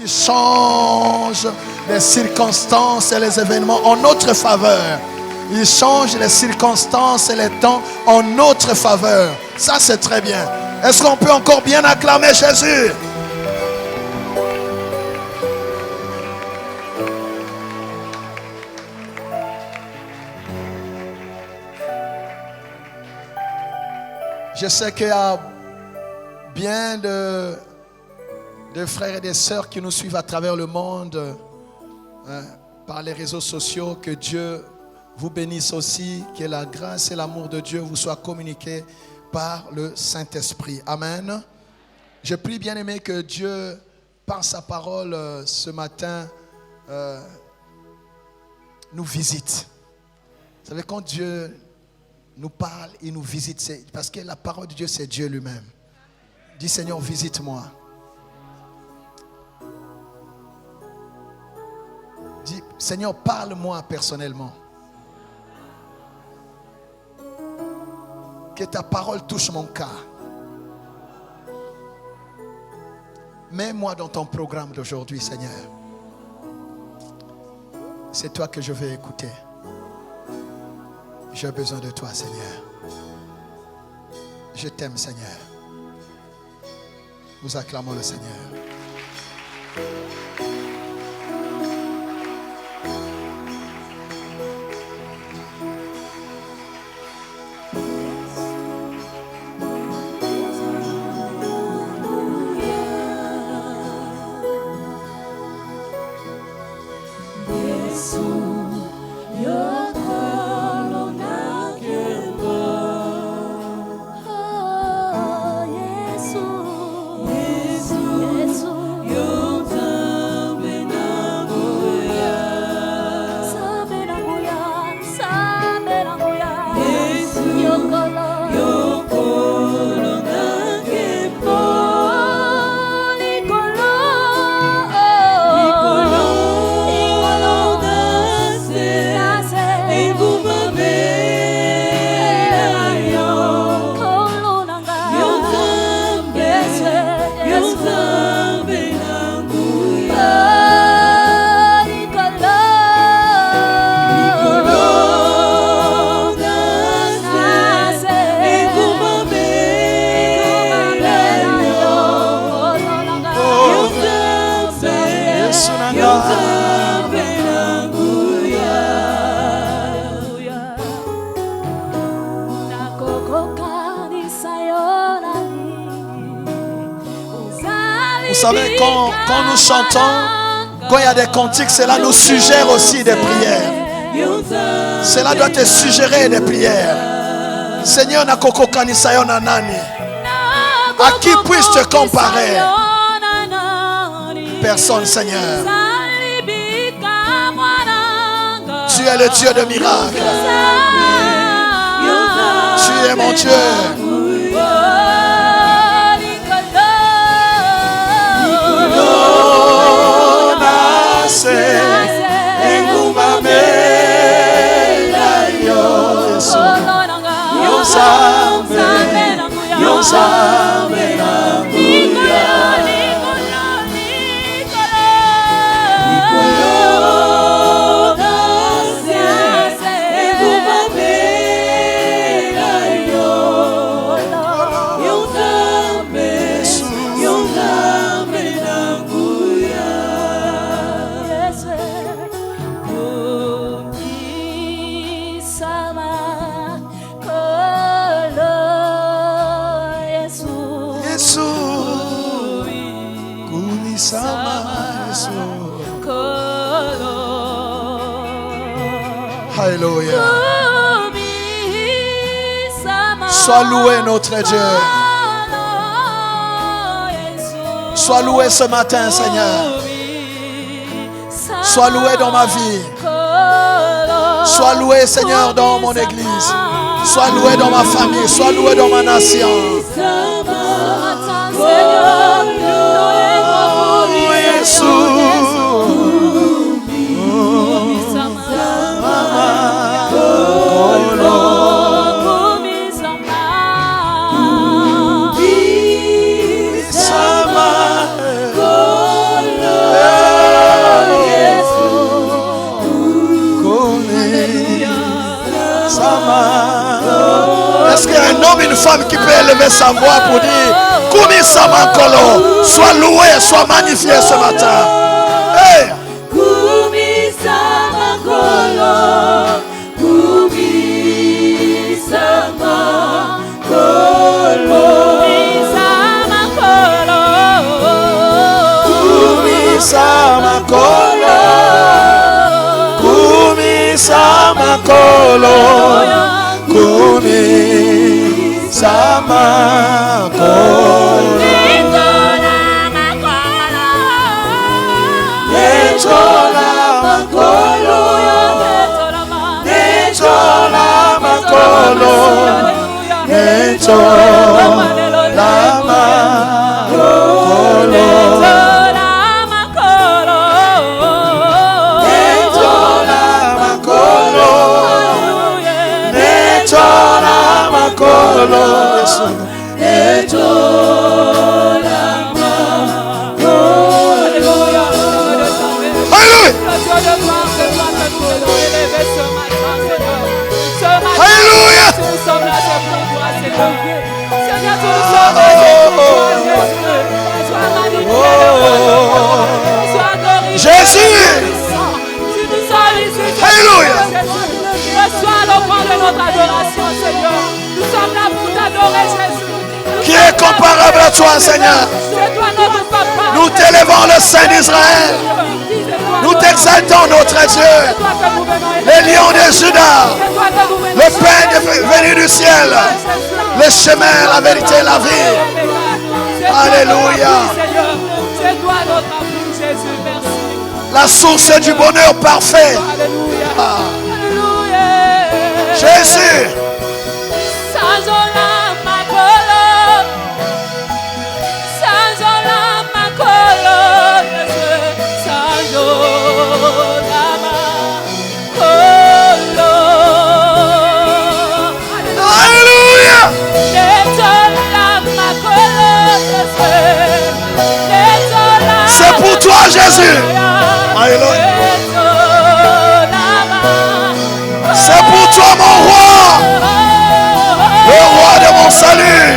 qui change les circonstances et les événements en notre faveur. Il change les circonstances et les temps en notre faveur. Ça, c'est très bien. Est-ce qu'on peut encore bien acclamer Jésus? Je sais qu'il y a bien de frères et de sœurs qui nous suivent à travers le monde, par les réseaux sociaux. Que Dieu vous bénisse aussi, que la grâce et l'amour de Dieu vous soient communiqués par le Saint-Esprit. Amen. Je prie, bien-aimé, que Dieu, par sa parole ce matin, nous visite. Vous savez, quand Dieu nous parle, il nous visite. C'est parce que la parole de Dieu, c'est Dieu lui-même. Dis, Seigneur, visite-moi. Dis, Seigneur, parle-moi personnellement. Que ta parole touche mon cœur. Mets-moi dans ton programme d'aujourd'hui, Seigneur. C'est toi que je vais écouter. J'ai besoin de toi, Seigneur. Je t'aime, Seigneur. Nous acclamons le Seigneur. Vous savez, quand nous chantons, quand il y a des cantiques, cela nous suggère aussi des prières. Cela doit te suggérer des prières. Seigneur, à qui puisse te comparer? Personne, Seigneur. Tu es le Dieu de miracles. Tu es mon Dieu. Alléluia. Sois loué notre Dieu. Sois loué ce matin, Seigneur. Sois loué dans ma vie. Sois loué, Seigneur, dans mon église. Sois loué dans ma famille. Sois loué dans ma nation. personne qui peut élever sa voix pour dire Koumi Samankolo, sois loué, sois magnifié ce matin. Hey. Koumi Samankolo, Koumi Samankolo, Koumi Samankolo, Koumi Samankolo, Koumi Samankolo. Netola makolo, netola makolo, netola makolo, netola makolo, netola makolo, netola Alléluia. Jésus. Alléluia. Reçois l'offrande de notre adoration, Seigneur. Nous sommes là pour t'adorer, Jésus. Qui est comparable à toi, Seigneur? C'est toi notre papa. Nous t'élevons le Saint d'Israël. Nous t'exaltons, notre Dieu. Les lions de Juda. Le pain venu du ciel. Le chemin, la vérité, la vie. Alléluia. C'est toi notre amour, Jésus. Merci. La source du bonheur parfait. Alléluia. Jésus. C'est pour toi, Jésus. Alléluia. C'est pour toi, mon roi. Le roi de mon salut.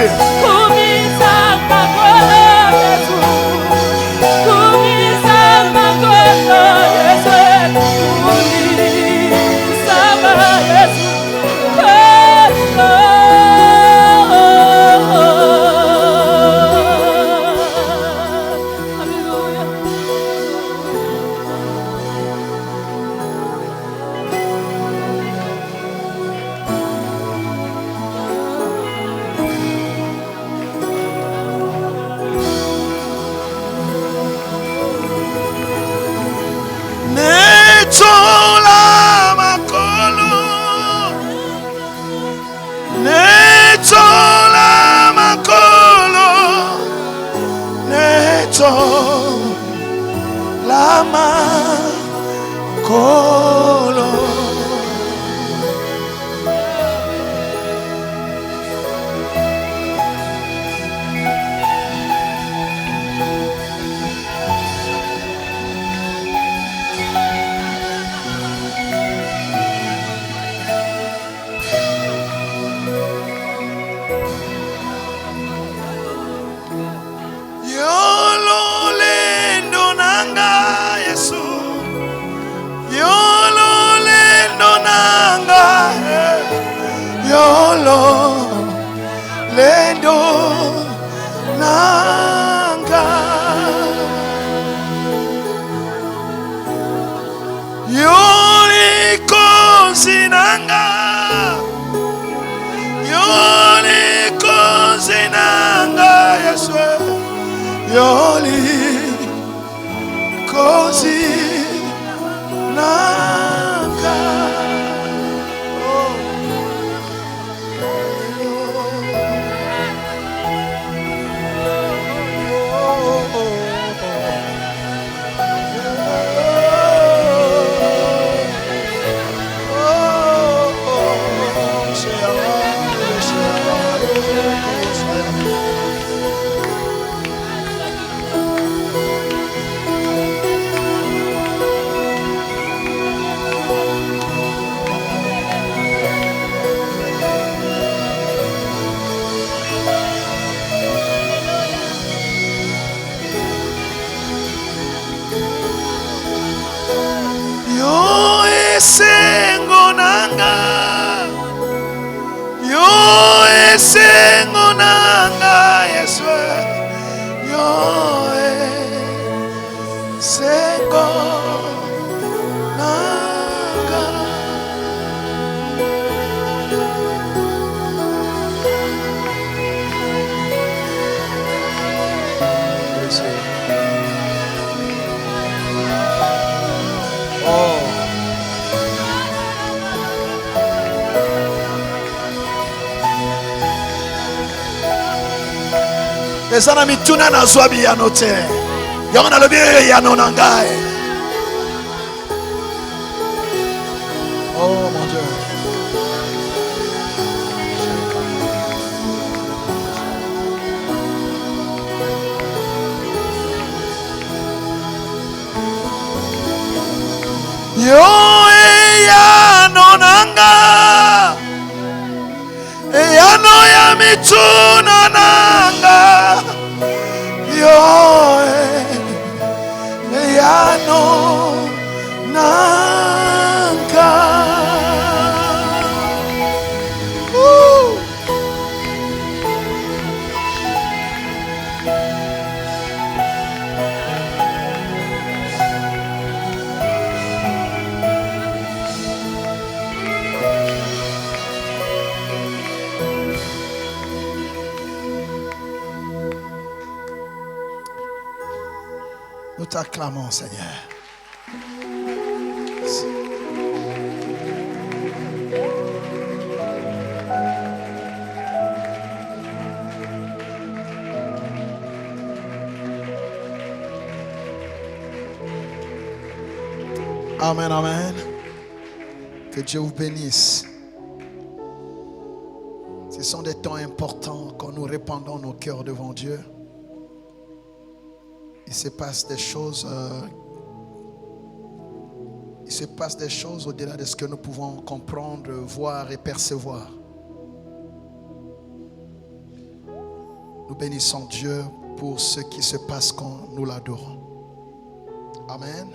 esengo nanga, yo esengo nanga, Yesu, yo esengo nanga. Oh. Ezana mituna na zwabi ya note. Yona lobi ya nonangai. Oh mon Dieu. Yo ya nonanga. Ya no ya mituna nanga. Yo ya no nanga. Nous t'acclamons, Seigneur. Amen, amen. Que Dieu vous bénisse. Ce sont des temps importants quand nous répandons nos cœurs devant Dieu. Il se passe des choses au-delà de ce que nous pouvons comprendre, voir et percevoir. Nous bénissons Dieu pour ce qui se passe quand nous l'adorons. Amen.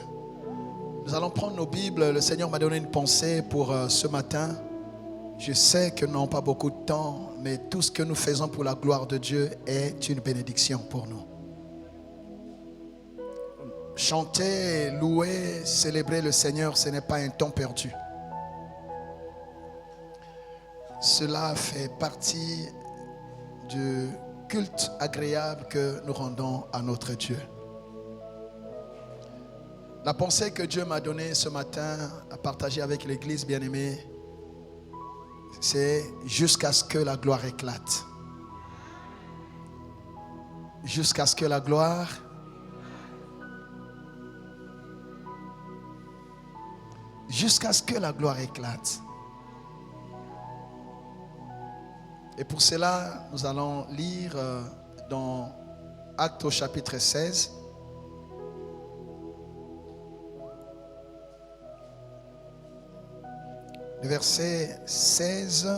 Nous allons prendre nos Bibles. Le Seigneur m'a donné une pensée pour ce matin. Je sais que nous n'avons pas beaucoup de temps, mais tout ce que nous faisons pour la gloire de Dieu est une bénédiction pour nous. Chanter, louer, célébrer le Seigneur, ce n'est pas un temps perdu. Cela fait partie du culte agréable que nous rendons à notre Dieu. La pensée que Dieu m'a donnée ce matin à partager avec l'Église bien-aimée, c'est jusqu'à ce que la gloire éclate. Jusqu'à ce que la gloire éclate. Et pour cela, nous allons lire dans Actes au chapitre 16. Le verset 16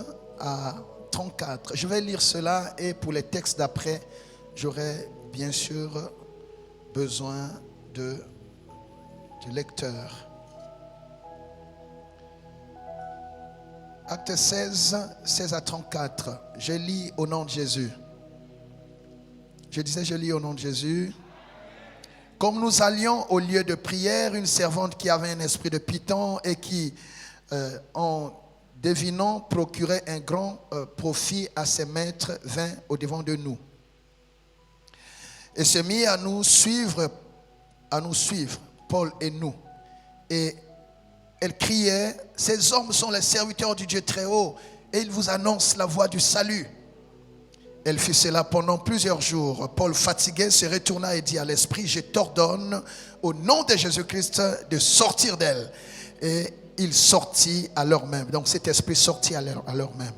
à 34. Je vais lire cela et pour les textes d'après, j'aurai bien sûr besoin du lecteur. Acte 16, 16 à 34. Je lis au nom de Jésus. Je lis au nom de Jésus. Comme nous allions au lieu de prière, une servante qui avait un esprit de python et qui, en devinant, procurait un grand profit à ses maîtres, vint au-devant de nous. Et se mit à nous suivre, Paul et nous. Et elle criait, ces hommes sont les serviteurs du Dieu très haut et ils vous annoncent la voie du salut. Elle fit cela pendant plusieurs jours. Paul, fatigué, se retourna et dit à l'esprit, je t'ordonne au nom de Jésus-Christ de sortir d'elle. Et il sortit à l'heure même. Donc cet esprit sortit à l'heure même.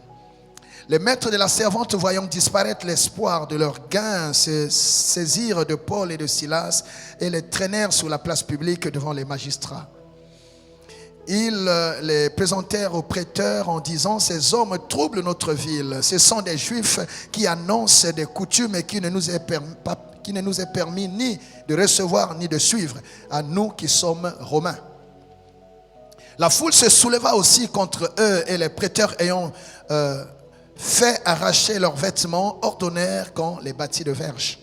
Les maîtres de la servante, voyant disparaître l'espoir de leur gain, se saisirent de Paul et de Silas et les traînèrent sur la place publique devant les magistrats. Ils les présentèrent aux prêteurs en disant, ces hommes troublent notre ville. Ce sont des Juifs qui annoncent des coutumes et qui ne nous est permis ni de recevoir ni de suivre, à nous qui sommes Romains. La foule se souleva aussi contre eux et les prêteurs ayant fait arracher leurs vêtements ordonnèrent qu'on les bâtit de verges.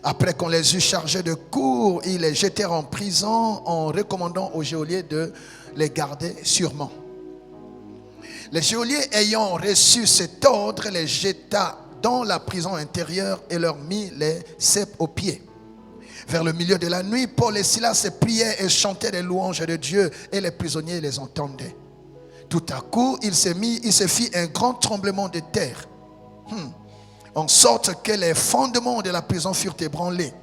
Après qu'on les eut chargés de coups, ils les jetèrent en prison en recommandant aux geôliers de les garder sûrement. Les geôliers ayant reçu cet ordre les jeta dans la prison intérieure et leur mit les ceps aux pieds. Vers le milieu de la nuit, Paul et Silas priaient et chantaient des louanges de Dieu et les prisonniers les entendaient. Tout à coup, il se fit un grand tremblement de terre, en sorte que les fondements de la prison furent ébranlés.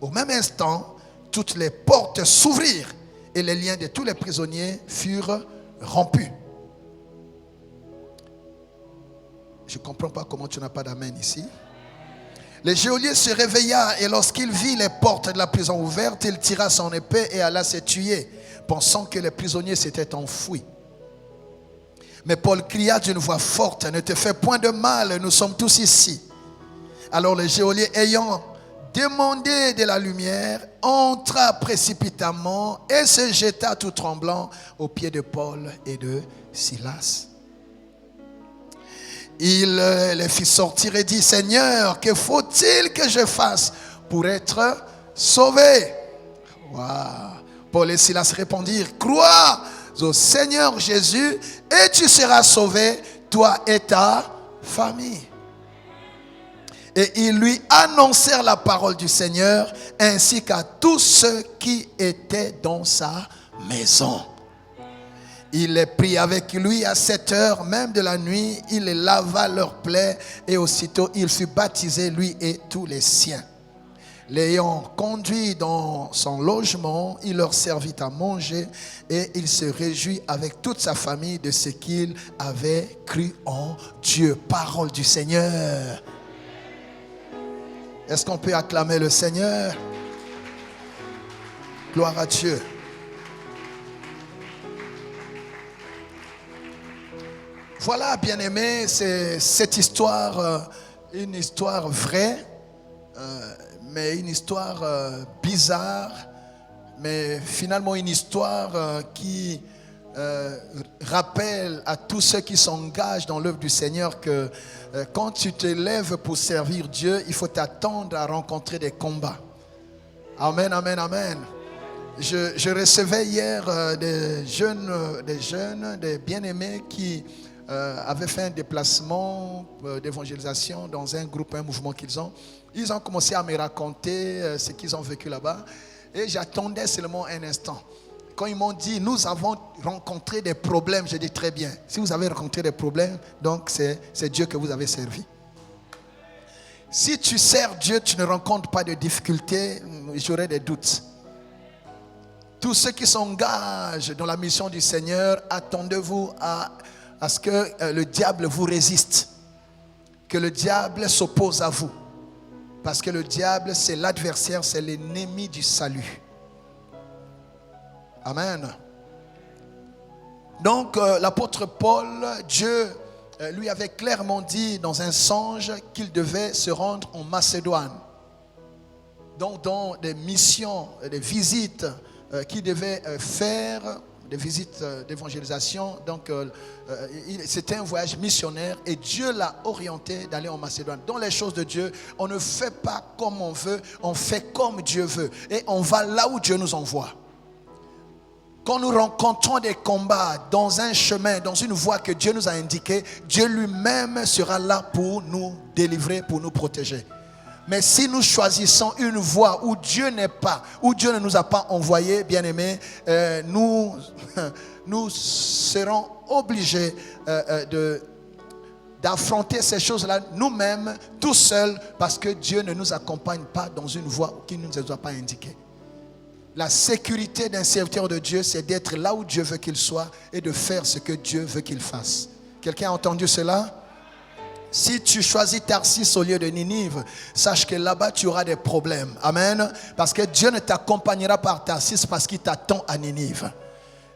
Au même instant, toutes les portes s'ouvrirent et les liens de tous les prisonniers furent rompus. Je ne comprends pas comment tu n'as pas d'amen ici. Le geôlier se réveilla et lorsqu'il vit les portes de la prison ouvertes, il tira son épée et alla se tuer, pensant que les prisonniers s'étaient enfouis. Mais Paul cria d'une voix forte, « Ne te fais point de mal, nous sommes tous ici. » Alors le geôlier, ayant demandé de la lumière, entra précipitamment et se jeta tout tremblant aux pieds de Paul et de Silas. Il les fit sortir et dit, « Seigneur, que faut-il que je fasse pour être sauvé ?» Wow. Paul et Silas répondirent, « Crois au Seigneur Jésus et tu seras sauvé, toi et ta famille. » Et ils lui annoncèrent la parole du Seigneur ainsi qu'à tous ceux qui étaient dans sa maison. Il les prit avec lui à 7 heures même de la nuit. Il les lava leurs plaies et aussitôt il fut baptisé, lui et tous les siens. L'ayant conduit dans son logement, il leur servit à manger et il se réjouit avec toute sa famille de ce qu'il avait cru en Dieu. Parole du Seigneur. Est-ce qu'on peut acclamer le Seigneur? Gloire à Dieu. Voilà, bien-aimés, c'est cette histoire, une histoire vraie, mais une histoire bizarre, mais finalement une histoire qui rappelle à tous ceux qui s'engagent dans l'œuvre du Seigneur que quand tu te lèves pour servir Dieu, il faut t'attendre à rencontrer des combats. Amen, amen, amen. Je recevais hier des jeunes, des bien-aimés qui avaient fait un déplacement d'évangélisation dans un groupe, un mouvement qu'ils ont. Ils ont commencé à me raconter ce qu'ils ont vécu là-bas et j'attendais seulement un instant. Quand ils m'ont dit, nous avons rencontré des problèmes, j'ai dit très bien. Si vous avez rencontré des problèmes, donc c'est Dieu que vous avez servi. Si tu sers Dieu, tu ne rencontres pas de difficultés, j'aurais des doutes. Tous ceux qui s'engagent dans la mission du Seigneur, attendez-vous à ce que le diable vous résiste, que le diable s'oppose à vous. Parce que le diable, c'est l'adversaire, c'est l'ennemi du salut. Amen. Donc, l'apôtre Paul, Dieu lui avait clairement dit dans un songe qu'il devait se rendre en Macédoine. Donc, dans des missions, des visites qu'il devait faire, des visites d'évangélisation. Donc, c'était un voyage missionnaire et Dieu l'a orienté d'aller en Macédoine. Dans les choses de Dieu, on ne fait pas comme on veut, on fait comme Dieu veut. Et on va là où Dieu nous envoie. Quand nous rencontrons des combats dans un chemin, dans une voie que Dieu nous a indiquée, Dieu lui-même sera là pour nous délivrer, pour nous protéger. Mais si nous choisissons une voie où Dieu n'est pas, où Dieu ne nous a pas envoyés, bien-aimés, nous serons obligés d'affronter ces choses-là nous-mêmes, tout seuls, parce que Dieu ne nous accompagne pas dans une voie qui ne nous a pas indiquée. La sécurité d'un serviteur de Dieu, c'est d'être là où Dieu veut qu'il soit et de faire ce que Dieu veut qu'il fasse. Quelqu'un a entendu cela? Si tu choisis Tarsis au lieu de Ninive, sache que là-bas tu auras des problèmes. Amen. Parce que Dieu ne t'accompagnera pas à Tarsis parce qu'il t'attend à Ninive.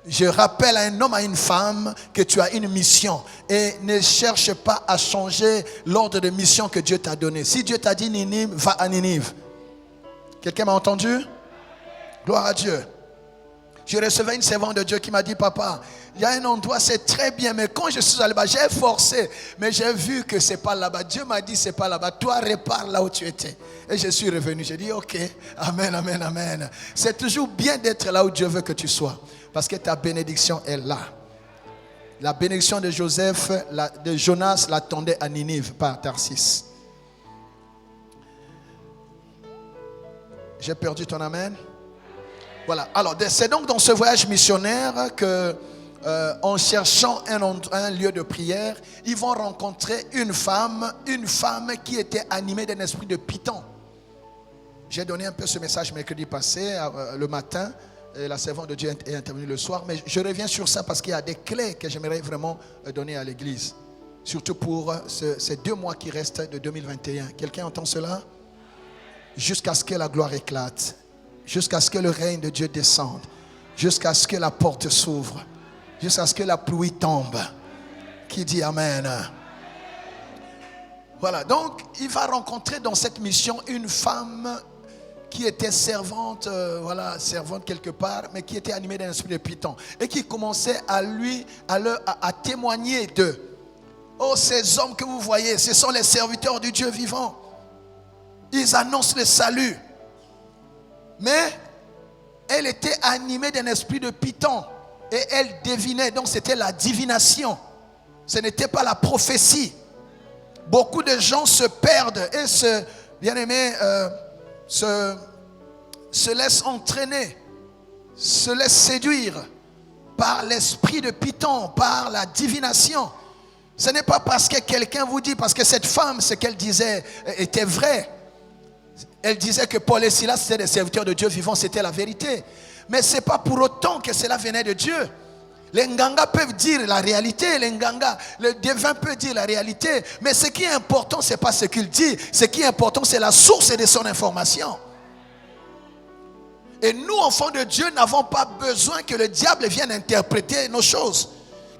Je rappelle à un homme, à une femme que tu as une mission et ne cherche pas à changer l'ordre de mission que Dieu t'a donné. Si Dieu t'a dit Ninive, va à Ninive. Quelqu'un m'a entendu? Gloire à Dieu. Je recevais une servante de Dieu qui m'a dit, papa, il y a un endroit, c'est très bien, mais quand je suis allé là-bas, j'ai forcé, mais j'ai vu que c'est pas là-bas. Dieu m'a dit, c'est pas là-bas. Toi, répare là où tu étais. Et je suis revenu. J'ai dit, ok, amen, amen, amen. C'est toujours bien d'être là où Dieu veut que tu sois, parce que ta bénédiction est là. La bénédiction de de Jonas l'attendait à Ninive, pas à Tarsis. J'ai perdu ton amen. Voilà. Alors, c'est donc dans ce voyage missionnaire que, en cherchant un lieu de prière, ils vont rencontrer une femme qui était animée d'un esprit de Python. J'ai donné un peu ce message mercredi passé, le matin. La servante de Dieu est intervenue le soir, mais je reviens sur ça parce qu'il y a des clés que j'aimerais vraiment donner à l'église, surtout pour ces 2 mois qui restent de 2021. Quelqu'un entend cela? Jusqu'à ce que la gloire éclate, jusqu'à ce que le règne de Dieu descende, jusqu'à ce que la porte s'ouvre, jusqu'à ce que la pluie tombe. Qui dit amen? Voilà, donc il va rencontrer dans cette mission une femme qui était servante, servante quelque part, mais qui était animée d'un esprit de Python et qui commençait à témoigner d'eux. Oh, ces hommes que vous voyez, ce sont les serviteurs du Dieu vivant. Ils annoncent le salut. Mais elle était animée d'un esprit de Python et elle devinait, donc c'était la divination. Ce n'était pas la prophétie. Beaucoup de gens se perdent et se laissent entraîner, se laissent séduire par l'esprit de Python, par la divination. Ce n'est pas parce que quelqu'un vous dit, parce que cette femme, ce qu'elle disait était vrai. Elle disait que Paul et Silas étaient des serviteurs de Dieu vivant, c'était la vérité. Mais ce n'est pas pour autant que cela venait de Dieu. Les Nganga peuvent dire la réalité, le devin peut dire la réalité. Mais ce qui est important, ce n'est pas ce qu'il dit. Ce qui est important, c'est la source de son information. Et nous, enfants de Dieu, n'avons pas besoin que le diable vienne interpréter nos choses.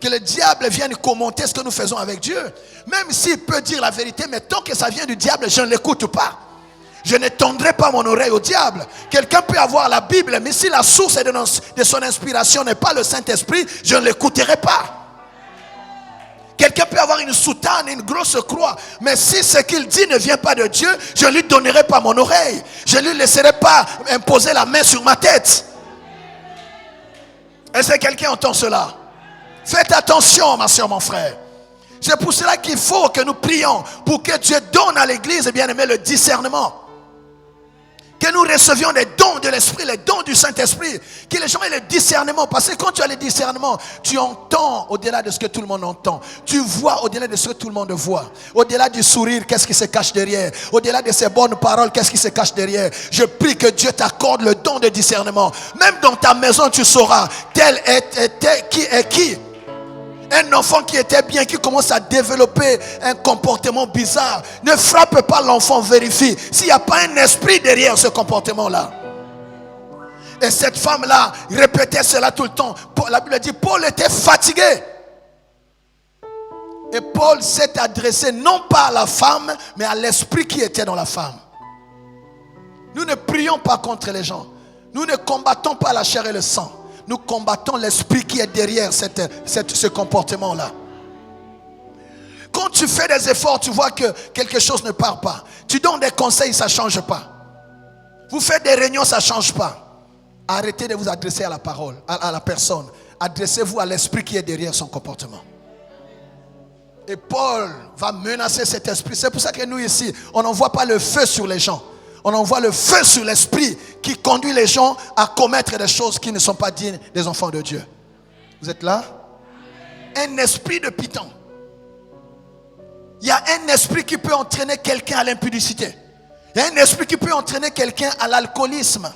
Que le diable vienne commenter ce que nous faisons avec Dieu. Même s'il peut dire la vérité, mais tant que ça vient du diable, je ne l'écoute pas. Je ne tendrai pas mon oreille au diable. Quelqu'un peut avoir la Bible, mais si la source de son inspiration n'est pas le Saint-Esprit, je ne l'écouterai pas. Quelqu'un peut avoir une soutane, une grosse croix, mais si ce qu'il dit ne vient pas de Dieu, je ne lui donnerai pas mon oreille. Je ne lui laisserai pas imposer la main sur ma tête. Est-ce que quelqu'un entend cela? Faites attention, ma soeur, mon frère. C'est pour cela qu'il faut que nous prions pour que Dieu donne à l'église, bien aimé, le discernement. Que nous recevions les dons de l'Esprit, les dons du Saint-Esprit. Que les gens aient le discernement. Parce que quand tu as le discernement, tu entends au-delà de ce que tout le monde entend. Tu vois au-delà de ce que tout le monde voit. Au-delà du sourire, qu'est-ce qui se cache derrière? Au-delà de ces bonnes paroles, qu'est-ce qui se cache derrière? Je prie que Dieu t'accorde le don de discernement. Même dans ta maison, tu sauras qui est qui. Un enfant qui était bien, qui commence à développer un comportement bizarre, ne frappe pas l'enfant, vérifie s'il n'y a pas un esprit derrière ce comportement-là. Et cette femme-là répétait cela tout le temps. La Bible dit, Paul était fatigué. Et Paul s'est adressé non pas à la femme, mais à l'esprit qui était dans la femme. Nous ne prions pas contre les gens. Nous ne combattons pas la chair et le sang. Nous combattons l'esprit qui est derrière ce comportement-là. Quand tu fais des efforts, tu vois que quelque chose ne part pas. Tu donnes des conseils, ça ne change pas. Vous faites des réunions, ça ne change pas. Arrêtez de vous adresser à la parole, à la personne. Adressez-vous à l'esprit qui est derrière son comportement. Et Paul va menacer cet esprit. C'est pour ça que nous ici, on n'envoie pas le feu sur les gens. On envoie le feu sur l'esprit qui conduit les gens à commettre des choses qui ne sont pas dignes des enfants de Dieu. Vous êtes là? Un esprit de Python. Il y a un esprit qui peut entraîner quelqu'un à l'impudicité. Il y a un esprit qui peut entraîner quelqu'un à l'alcoolisme.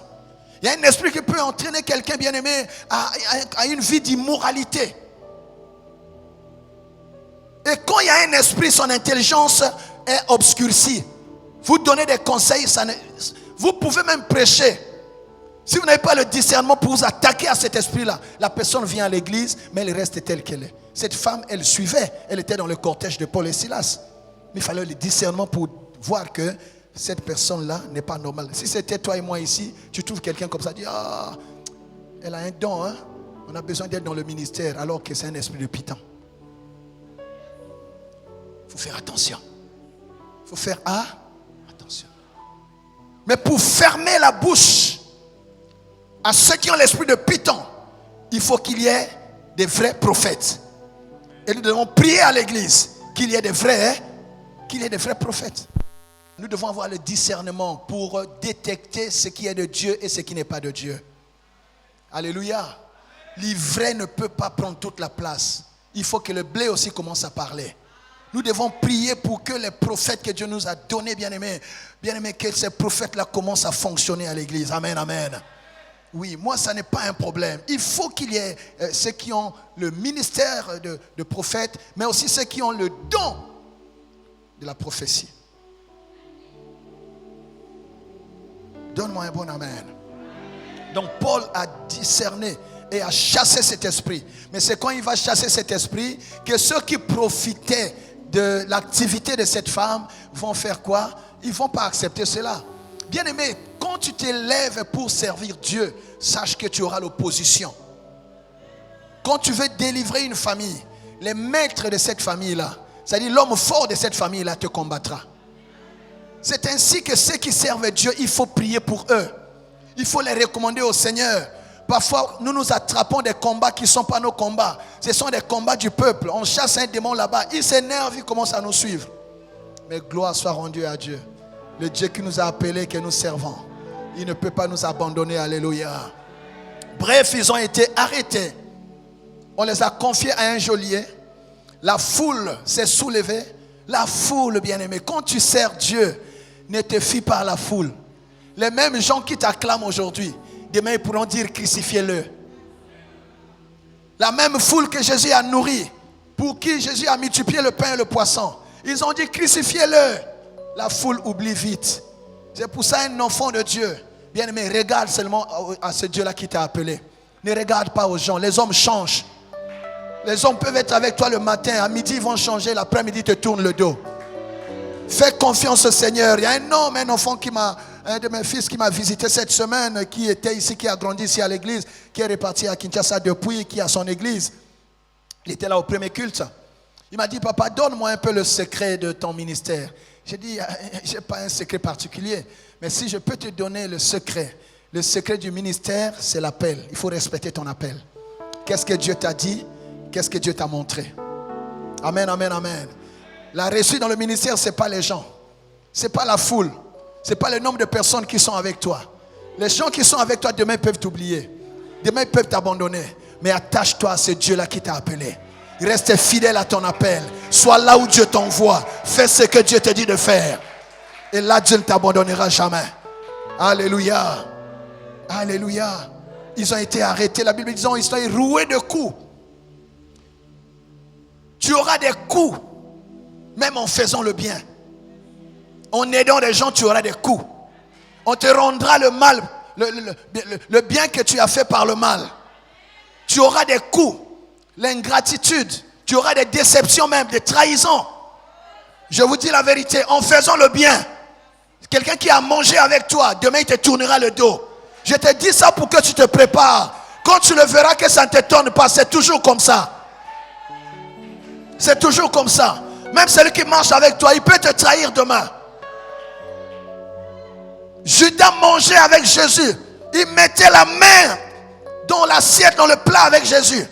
Il y a un esprit qui peut entraîner quelqu'un, bien aimé, à une vie d'immoralité. Et quand il y a un esprit, son intelligence est obscurcie. Vous donnez des conseils, vous pouvez même prêcher. Si vous n'avez pas le discernement pour vous attaquer à cet esprit-là, la personne vient à l'église, mais elle reste telle qu'elle est. Cette femme, elle suivait, elle était dans le cortège de Paul et Silas. Mais il fallait le discernement pour voir que cette personne-là n'est pas normale. Si c'était toi et moi ici, tu trouves quelqu'un comme ça, dis, Elle a un don, hein? On a besoin d'être dans le ministère alors que c'est un esprit de python. Il faut faire attention. Il faut faire attention. Mais pour fermer la bouche à ceux qui ont l'esprit de python, il faut qu'il y ait des vrais prophètes. Et nous devons prier à l'église qu'il y ait des vrais prophètes. Nous devons avoir le discernement pour détecter ce qui est de Dieu et ce qui n'est pas de Dieu. Alléluia. L'ivraie ne peut pas prendre toute la place. Il faut que le blé aussi commence à parler. Nous devons prier pour que les prophètes que Dieu nous a donnés, bien-aimés, que ces prophètes-là commencent à fonctionner à l'église. Amen, amen. Oui, moi, ça n'est pas un problème. Il faut qu'il y ait ceux qui ont le ministère de prophète, mais aussi ceux qui ont le don de la prophétie. Donne-moi un bon amen. Donc, Paul a discerné et a chassé cet esprit. Mais c'est quand il va chasser cet esprit que ceux qui profitaient de l'activité de cette femme vont faire quoi? Ils ne vont pas accepter cela. Bien-aimé, quand tu t'élèves pour servir Dieu, sache que tu auras l'opposition. Quand tu veux délivrer une famille, les maîtres de cette famille-là, c'est-à-dire l'homme fort de cette famille-là te combattra. C'est ainsi que ceux qui servent Dieu, il faut prier pour eux. Il faut les recommander au Seigneur. Parfois, nous nous attrapons des combats qui ne sont pas nos combats. Ce sont des combats du peuple. On chasse un démon là-bas. Il s'énerve, il commence à nous suivre. Mais gloire soit rendue à Dieu. Le Dieu qui nous a appelés, que nous servons. Il ne peut pas nous abandonner. Alléluia. Bref, ils ont été arrêtés. On les a confiés à un geôlier. La foule s'est soulevée. La foule, bien-aimé. Quand tu sers Dieu, ne te fie pas à la foule. Les mêmes gens qui t'acclament aujourd'hui, demain ils pourront dire crucifiez-le. La même foule que Jésus a nourrie, pour qui Jésus a multiplié le pain et le poisson, ils ont dit crucifiez-le. La foule oublie vite. C'est pour ça un enfant de Dieu, bien-aimé, regarde seulement à ce Dieu-là qui t'a appelé. Ne regarde pas aux gens. Les hommes changent. Les hommes peuvent être avec toi le matin, à midi ils vont changer, l'après-midi ils te tournent le dos. Fais confiance au Seigneur. Il y a un enfant un de mes fils qui m'a visité cette semaine, qui était ici, qui a grandi ici à l'église, qui est reparti à Kinshasa depuis, qui a son église. Il était là au premier culte. Il m'a dit, papa, donne-moi un peu le secret de ton ministère. J'ai dit, je n'ai pas un secret particulier, mais si je peux te donner le secret du ministère, c'est l'appel. Il faut respecter ton appel. Qu'est-ce que Dieu t'a dit? Qu'est-ce que Dieu t'a montré? Amen, amen, amen. La réussite dans le ministère, ce n'est pas les gens. Ce n'est pas la foule. Ce n'est pas le nombre de personnes qui sont avec toi. Les gens qui sont avec toi, demain peuvent t'oublier. Demain ils peuvent t'abandonner. Mais attache-toi à ce Dieu-là qui t'a appelé. Reste fidèle à ton appel. Sois là où Dieu t'envoie. Fais ce que Dieu te dit de faire. Et là, Dieu ne t'abandonnera jamais. Alléluia. Alléluia. Ils ont été arrêtés. La Bible dit qu'ils ont été roués de coups. Tu auras des coups. Même en faisant le bien. En aidant les gens, tu auras des coups. On te rendra le mal, le bien que tu as fait par le mal. Tu auras des coups, l'ingratitude. Tu auras des déceptions même, des trahisons. Je vous dis la vérité, en faisant le bien, quelqu'un qui a mangé avec toi, demain il te tournera le dos. Je te dis ça pour que tu te prépares. Quand tu le verras que ça ne t'étonne pas, c'est toujours comme ça. C'est toujours comme ça. Même celui qui marche avec toi, il peut te trahir demain. Judas mangeait avec Jésus. Il mettait la main dans l'assiette, dans le plat avec Jésus.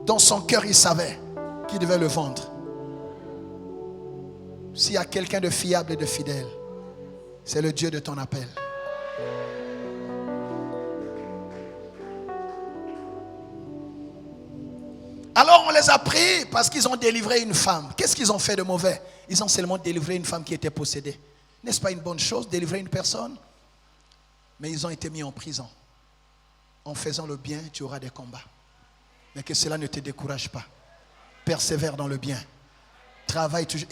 Dans son cœur, il savait qu'il devait le vendre. S'il y a quelqu'un de fiable et de fidèle, c'est le Dieu de ton appel. Alors on les a pris parce qu'ils ont délivré une femme. Qu'est-ce qu'ils ont fait de mauvais? Ils ont seulement délivré une femme qui était possédée. N'est-ce pas une bonne chose, délivrer une personne? Mais ils ont été mis en prison. En faisant le bien, tu auras des combats. Mais que cela ne te décourage pas. Persévère dans le bien. Travaille toujours.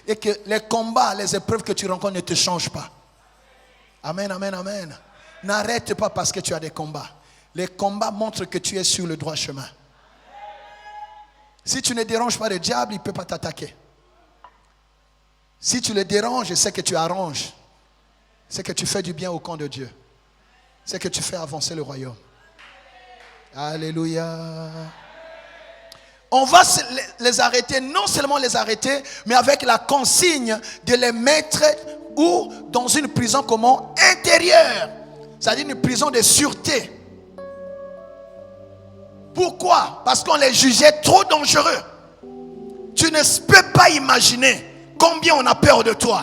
Et que les combats, les épreuves que tu rencontres ne te changent pas. Amen, amen, amen. N'arrête pas parce que tu as des combats. Les combats montrent que tu es sur le droit chemin. Si tu ne déranges pas le diable, il ne peut pas t'attaquer. Si tu le déranges, c'est que tu arranges. C'est que tu fais du bien au camp de Dieu. c'est que tu fais avancer le royaume. Alléluia. On va les arrêter, non seulement les arrêter, mais avec la consigne de les mettre ou dans une prison comment intérieure, c'est-à-dire une prison de sûreté. Pourquoi? Parce qu'on les jugeait trop dangereux. Tu ne peux pas imaginer combien on a peur de toi.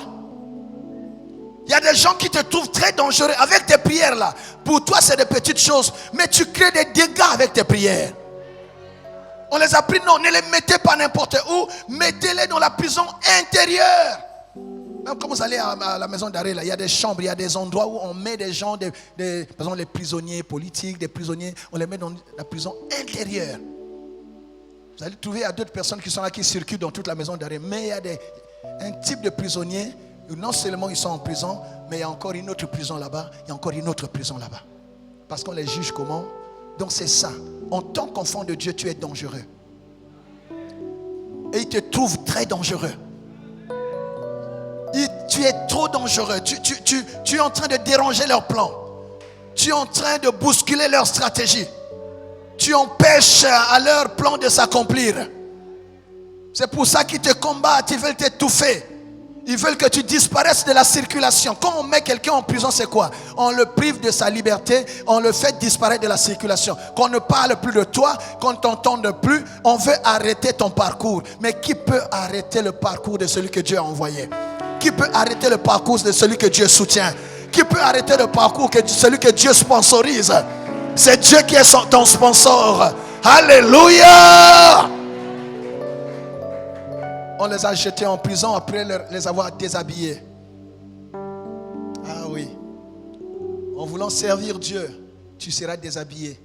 Il y a des gens qui te trouvent très dangereux avec tes prières là. Pour toi c'est des petites choses, mais tu crées des dégâts avec tes prières. On les a pris, non, ne les mettez pas n'importe où, mettez-les dans la prison intérieure. Même quand vous allez à la maison d'arrêt, là, il y a des chambres, il y a des endroits où on met des gens, par exemple les prisonniers politiques, des prisonniers, on les met dans la prison intérieure. Vous allez trouver, il y a d'autres personnes qui sont là, qui circulent dans toute la maison d'arrêt. Mais il y a un type de prisonniers, où non seulement ils sont en prison, mais il y a encore une autre prison là-bas, il y a encore une autre prison là-bas. Parce qu'on les juge comment? Donc c'est ça. En tant qu'enfant de Dieu, tu es dangereux. Et ils te trouvent très dangereux. Tu es trop dangereux. Tu es en train de déranger leurs plans. Tu es en train de bousculer leur stratégie. Tu empêches à leur plan de s'accomplir. C'est pour ça qu'ils te combattent. Ils veulent t'étouffer. Ils veulent que tu disparaisses de la circulation. Quand on met quelqu'un en prison, c'est quoi? On le prive de sa liberté. On le fait disparaître de la circulation. Qu'on ne parle plus de toi. Qu'on ne t'entende plus. On veut arrêter ton parcours. Mais qui peut arrêter le parcours de celui que Dieu a envoyé? Qui peut arrêter le parcours de celui que Dieu soutient? Qui peut arrêter le parcours de celui que Dieu sponsorise? C'est Dieu qui est ton sponsor. Alléluia! On les a jetés en prison après les avoir déshabillés. Ah oui. En voulant servir Dieu, tu seras déshabillé.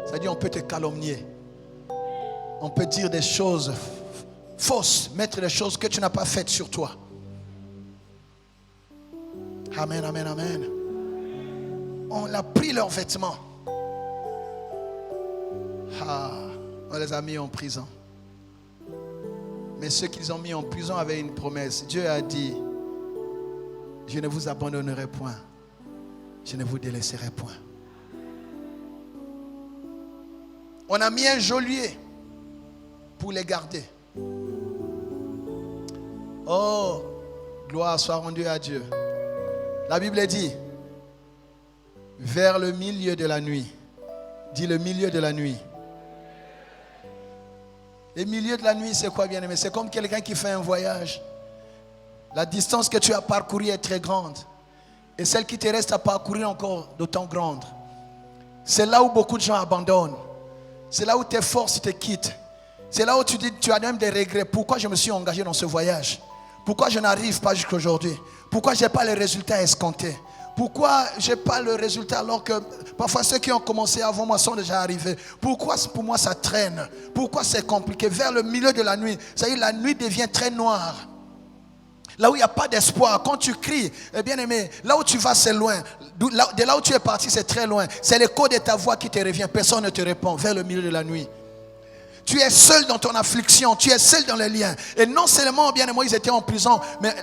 C'est-à-dire on peut te calomnier. On peut dire des choses fausses, mettre des choses que tu n'as pas faites sur toi. Amen, amen, amen. On a pris leurs vêtements. On les a mis en prison. Mais ceux qu'ils ont mis en prison avaient une promesse. Dieu a dit: je ne vous abandonnerai point. Je ne vous délaisserai point. On a mis un geôlier pour les garder. Oh, gloire soit rendue à Dieu. La Bible dit: vers le milieu de la nuit. Dis le milieu de la nuit. Le milieu de la nuit, c'est quoi, bien-aimé? C'est comme quelqu'un qui fait un voyage. La distance que tu as parcourue est très grande. Et celle qui te reste à parcourir encore d'autant grande. C'est là où beaucoup de gens abandonnent. C'est là où tes forces te quittent. C'est là où tu dis, tu as même des regrets. Pourquoi je me suis engagé dans ce voyage? Pourquoi je n'arrive pas jusqu'à aujourd'hui? Pourquoi je n'ai pas les résultats escomptés? Pourquoi je n'ai pas le résultat alors que parfois ceux qui ont commencé avant moi sont déjà arrivés? Pourquoi pour moi ça traîne? Pourquoi c'est compliqué? Vers le milieu de la nuit, ça y est, la nuit devient très noire. Là où il n'y a pas d'espoir, quand tu cries, bien aimé, là où tu vas c'est loin. De là où tu es parti c'est très loin. C'est l'écho de ta voix qui te revient. Personne ne te répond vers le milieu de la nuit. Tu es seul dans ton affliction, tu es seul dans les liens. Et non seulement, bien aimé, ils étaient en prison, mais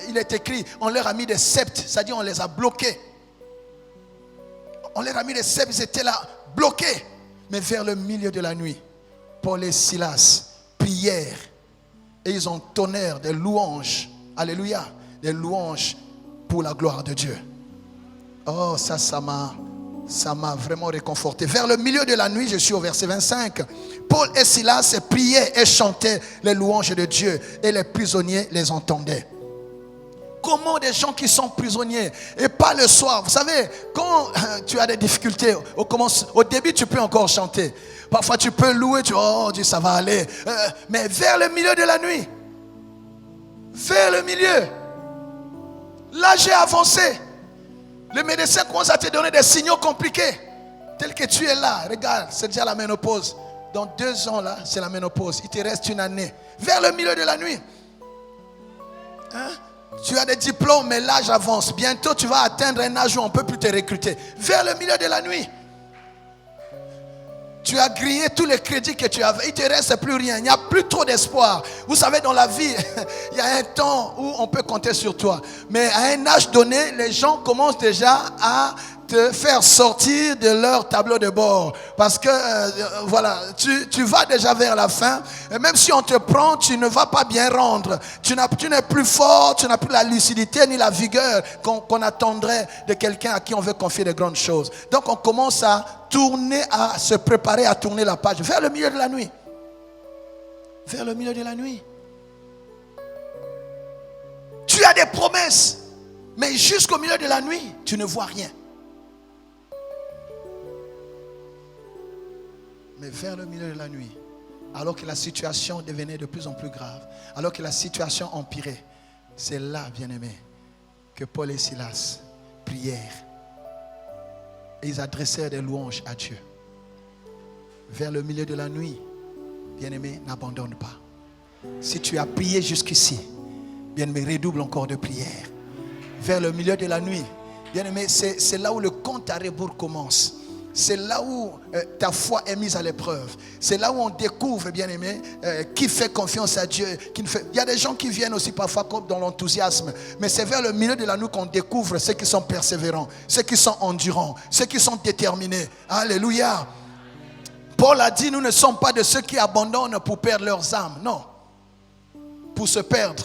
il est écrit, on leur a mis des sceptres, c'est-à-dire on les a bloqués. On leur a mis des sceptres, ils étaient là, bloqués. Mais vers le milieu de la nuit, Paul et Silas prièrent et ils entonnèrent des louanges. Alléluia, des louanges pour la gloire de Dieu. Oh, ça m'a vraiment réconforté. Vers le milieu de la nuit, je suis au verset 25. Paul et Silas priaient et chantaient les louanges de Dieu et les prisonniers les entendaient. Comment des gens qui sont prisonniers et pas le soir? Vous savez, quand tu as des difficultés, au début tu peux encore chanter. Parfois tu peux louer, oh Dieu ça va aller. Mais vers le milieu de la nuit, vers le milieu, là j'ai avancé. Le médecin commence à te donner des signaux compliqués. Tel que tu es là, regarde, c'est déjà la ménopause. Dans 2 ans là, c'est la ménopause. Il te reste 1 année. Vers le milieu de la nuit. Tu as des diplômes, mais l'âge avance. Bientôt tu vas atteindre un âge où on ne peut plus te recruter. Vers le milieu de la nuit. Tu as grillé tous les crédits que tu avais. Il ne te reste plus rien. Il n'y a plus trop d'espoir. Vous savez, dans la vie, il y a un temps où on peut compter sur toi. Mais à un âge donné, les gens commencent déjà à te faire sortir de leur tableau de bord. Parce que, voilà, tu vas déjà vers la fin. Et même si on te prend, tu ne vas pas bien rendre. Tu n'es plus fort, tu n'as plus la lucidité ni la vigueur qu'on attendrait de quelqu'un à qui on veut confier de grandes choses. Donc on commence à tourner, à se préparer à tourner la page vers le milieu de la nuit. Vers le milieu de la nuit. Tu as des promesses, mais jusqu'au milieu de la nuit, tu ne vois rien. Mais vers le milieu de la nuit, alors que la situation devenait de plus en plus grave, alors que la situation empirait, c'est là, bien-aimé, que Paul et Silas prièrent. Et ils adressèrent des louanges à Dieu. Vers le milieu de la nuit, bien-aimé, n'abandonne pas. Si tu as prié jusqu'ici, bien-aimé, redouble encore de prière. Vers le milieu de la nuit, bien-aimé, c'est là où le compte à rebours commence. C'est là où ta foi est mise à l'épreuve. C'est là où on découvre, bien-aimé, qui fait confiance à Dieu. Il y a des gens qui viennent aussi parfois comme dans l'enthousiasme. Mais c'est vers le milieu de la nuit qu'on découvre ceux qui sont persévérants, ceux qui sont endurants, ceux qui sont déterminés. Alléluia. Paul a dit, nous ne sommes pas de ceux qui abandonnent pour perdre leurs âmes. Non. Pour se perdre.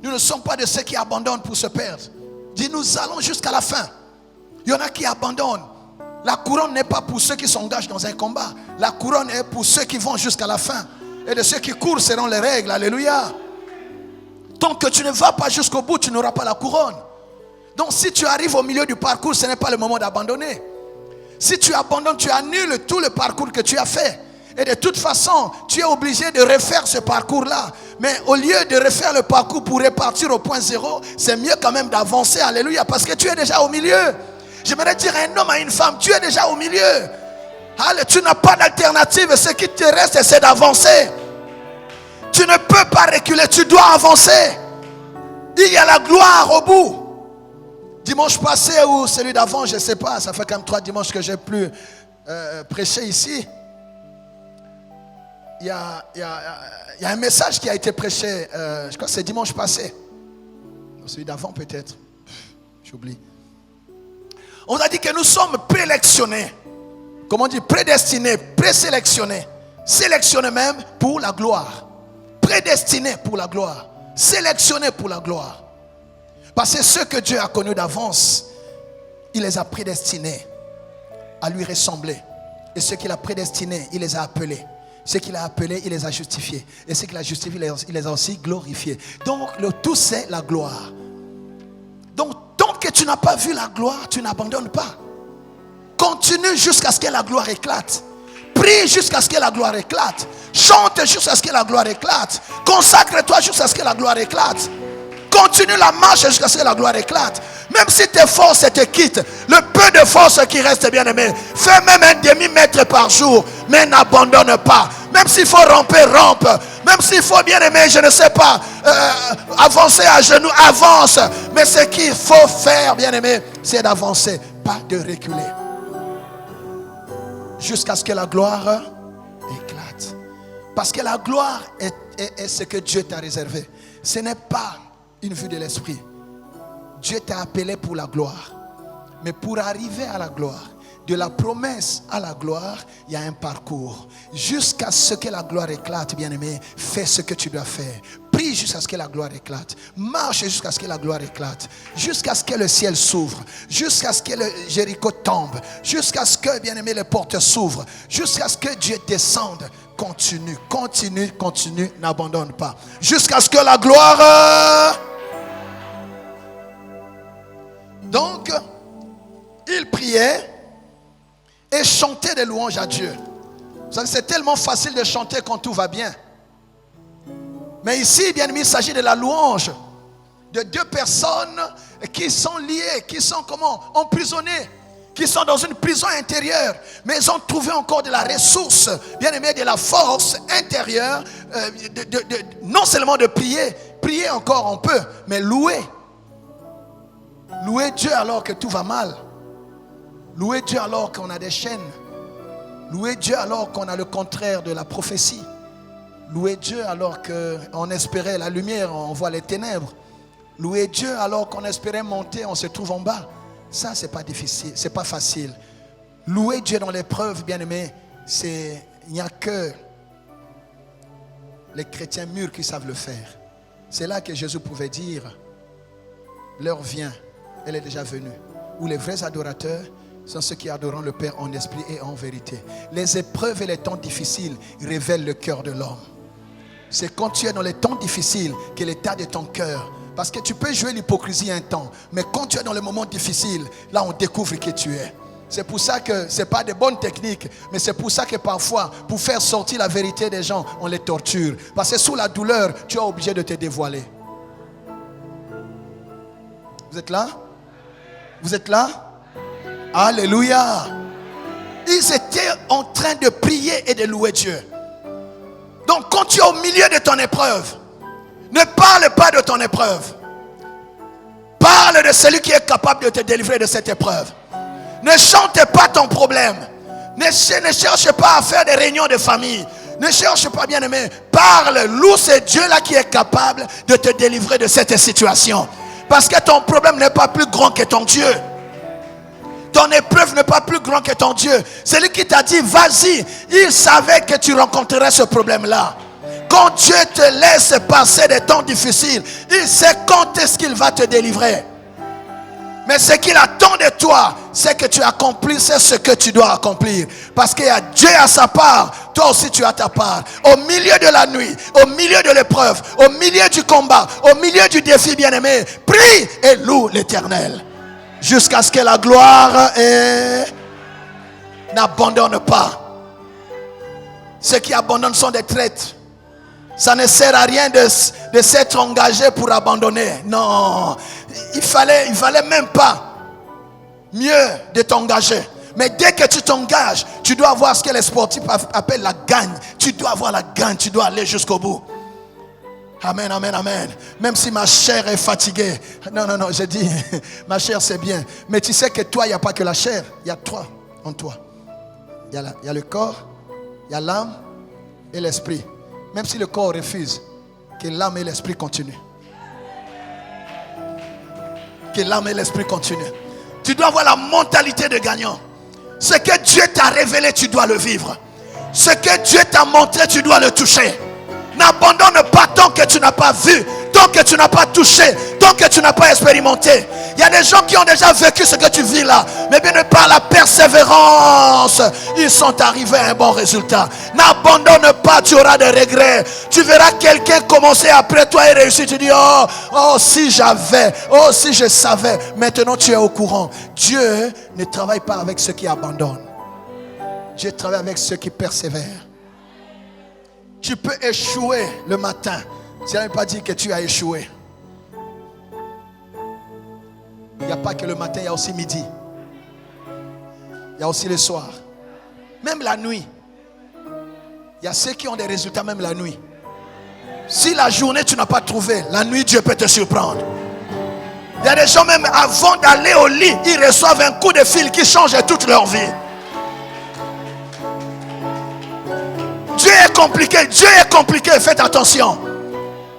Nous ne sommes pas de ceux qui abandonnent pour se perdre. Dit, nous allons jusqu'à la fin. Il y en a qui abandonnent. La couronne n'est pas pour ceux qui s'engagent dans un combat. La couronne est pour ceux qui vont jusqu'à la fin. Et de ceux qui courent seront les règles. Alléluia. Tant que tu ne vas pas jusqu'au bout, tu n'auras pas la couronne. Donc si tu arrives au milieu du parcours, ce n'est pas le moment d'abandonner. Si tu abandonnes, tu annules tout le parcours que tu as fait. Et de toute façon, tu es obligé de refaire ce parcours-là. Mais au lieu de refaire le parcours pour repartir au point zéro, c'est mieux quand même d'avancer. Alléluia. Parce que tu es déjà au milieu. J'aimerais dire à un homme, à une femme, tu es déjà au milieu. Allez, tu n'as pas d'alternative. Ce qui te reste, c'est d'avancer. Tu ne peux pas reculer, tu dois avancer. Il y a la gloire au bout. Dimanche passé ou celui d'avant, je ne sais pas, ça fait quand même 3 dimanches que je n'ai plus prêché ici. Il y a un message qui a été prêché, je crois que c'est dimanche passé. Celui d'avant peut-être, j'oublie. On a dit que nous sommes présélectionnés. Comment on dit? Prédestinés, présélectionnés. Sélectionnés même pour la gloire. Prédestinés pour la gloire. Sélectionnés pour la gloire. Parce que ceux que Dieu a connus d'avance, il les a prédestinés à lui ressembler. Et ceux qu'il a prédestinés, il les a appelés. Ceux qu'il a appelés, il les a justifiés. Et ceux qu'il a justifiés, il les a aussi glorifiés. Donc le tout, c'est la gloire. Donc tant que tu n'as pas vu la gloire, tu n'abandonnes pas. Continue jusqu'à ce que la gloire éclate. Prie jusqu'à ce que la gloire éclate. Chante jusqu'à ce que la gloire éclate. Consacre-toi jusqu'à ce que la gloire éclate. Continue la marche jusqu'à ce que la gloire éclate. Même si tes forces te quittent, le peu de force qui reste, bien aimé, fais même un demi-mètre par jour, mais n'abandonne pas. Même s'il faut ramper, rampe. Même s'il faut, bien aimé, je ne sais pas, avancer à genoux, avance. Mais ce qu'il faut faire, bien aimé, c'est d'avancer, pas de reculer. Jusqu'à ce que la gloire éclate. Parce que la gloire est ce que Dieu t'a réservé. Ce n'est pas une vue de l'esprit. Dieu t'a appelé pour la gloire. Mais pour arriver à la gloire, de la promesse à la gloire, il y a un parcours. Jusqu'à ce que la gloire éclate, bien-aimé, fais ce que tu dois faire. Prie jusqu'à ce que la gloire éclate. Marche jusqu'à ce que la gloire éclate. Jusqu'à ce que le ciel s'ouvre. Jusqu'à ce que le Jéricho tombe. Jusqu'à ce que, bien-aimé, les portes s'ouvrent. Jusqu'à ce que Dieu descende. Continue, continue, continue, n'abandonne pas. Jusqu'à ce que la gloire... Donc, il priait et chantait des louanges à Dieu. Vous savez, c'est tellement facile de chanter quand tout va bien. Mais ici, bien aimé, il s'agit de la louange de 2 personnes qui sont liées, qui sont comment? Emprisonnées, qui sont dans une prison intérieure, mais ils ont trouvé encore de la ressource, bien aimé, de la force intérieure, non seulement de prier encore on peut, mais louer Dieu alors que tout va mal. Louez Dieu alors qu'on a des chaînes. Louez Dieu alors qu'on a le contraire de la prophétie. Louez Dieu alors qu'on espérait la lumière, on voit les ténèbres. Louez Dieu alors qu'on espérait monter, on se trouve en bas. Ça, c'est pas difficile, c'est pas facile. Louer Dieu dans l'épreuve, bien-aimés, il n'y a que les chrétiens mûrs qui savent le faire. C'est là que Jésus pouvait dire, l'heure vient, elle est déjà venue, où les vrais adorateurs sont ceux qui adorent le Père en esprit et en vérité. Les épreuves et les temps difficiles révèlent le cœur de l'homme. C'est quand tu es dans les temps difficiles que l'état de ton cœur, parce que tu peux jouer l'hypocrisie un temps, mais quand tu es dans les moments difficiles, là on découvre qui tu es. C'est pour ça que ce n'est pas des bonnes techniques, mais c'est pour ça que parfois, pour faire sortir la vérité des gens, on les torture. Parce que sous la douleur, tu es obligé de te dévoiler. Vous êtes là? Vous êtes là? Alléluia! Ils étaient en train de prier et de louer Dieu. Donc quand tu es au milieu de ton épreuve, ne parle pas de ton épreuve. Parle de celui qui est capable de te délivrer de cette épreuve. Ne chante pas ton problème. Ne cherche pas à faire des réunions de famille. Ne cherche pas, bien aimé. Parle, loue ce Dieu-là qui est capable de te délivrer de cette situation. Parce que ton problème n'est pas plus grand que ton Dieu. Ton épreuve n'est pas plus grand que ton Dieu. Celui qui t'a dit, vas-y, il savait que tu rencontrerais ce problème-là. Quand Dieu te laisse passer des temps difficiles, il sait quand est-ce qu'il va te délivrer. Mais ce qu'il attend de toi, c'est que tu accomplisses ce que tu dois accomplir. Parce qu'il y a Dieu à sa part, toi aussi tu as ta part. Au milieu de la nuit, au milieu de l'épreuve, au milieu du combat, au milieu du défi, bien-aimé, prie et loue l'Éternel. Jusqu'à ce que la gloire n'abandonne pas. Ceux qui abandonnent sont des traîtres. Ça ne sert à rien de s'être engagé pour abandonner. Non, il fallait même pas mieux de t'engager. Mais dès que tu t'engages, tu dois avoir ce que les sportifs appellent la gagne. Tu dois avoir la gagne, tu dois aller jusqu'au bout. Amen, amen, amen. Même si ma chair est fatiguée. Non, je dis, ma chair c'est bien. Mais tu sais que toi, il n'y a pas que la chair. Il y a toi en toi. Il y a le corps, il y a l'âme et l'esprit. Même si le corps refuse, que l'âme et l'esprit continuent. Que l'âme et l'esprit continuent. Tu dois avoir la mentalité de gagnant. Ce que Dieu t'a révélé, tu dois le vivre. Ce que Dieu t'a montré, tu dois le toucher. N'abandonne pas tant que tu n'as pas vu, tant que tu n'as pas touché, tant que tu n'as pas expérimenté. Il y a des gens qui ont déjà vécu ce que tu vis là, mais bien par la persévérance, ils sont arrivés à un bon résultat. N'abandonne pas, tu auras des regrets. Tu verras quelqu'un commencer après toi et réussir. Tu dis, oh si j'avais, oh si je savais. Maintenant tu es au courant. Dieu ne travaille pas avec ceux qui abandonnent. Dieu travaille avec ceux qui persévèrent. Tu peux échouer le matin. Ça ne veut pas dire que tu as échoué. Il n'y a pas que le matin, il y a aussi midi. Il y a aussi le soir. Même la nuit. Il y a ceux qui ont des résultats même la nuit. Si la journée tu n'as pas trouvé, la nuit Dieu peut te surprendre. Il y a des gens même avant d'aller au lit, ils reçoivent un coup de fil qui change toute leur vie. Dieu est compliqué, faites attention.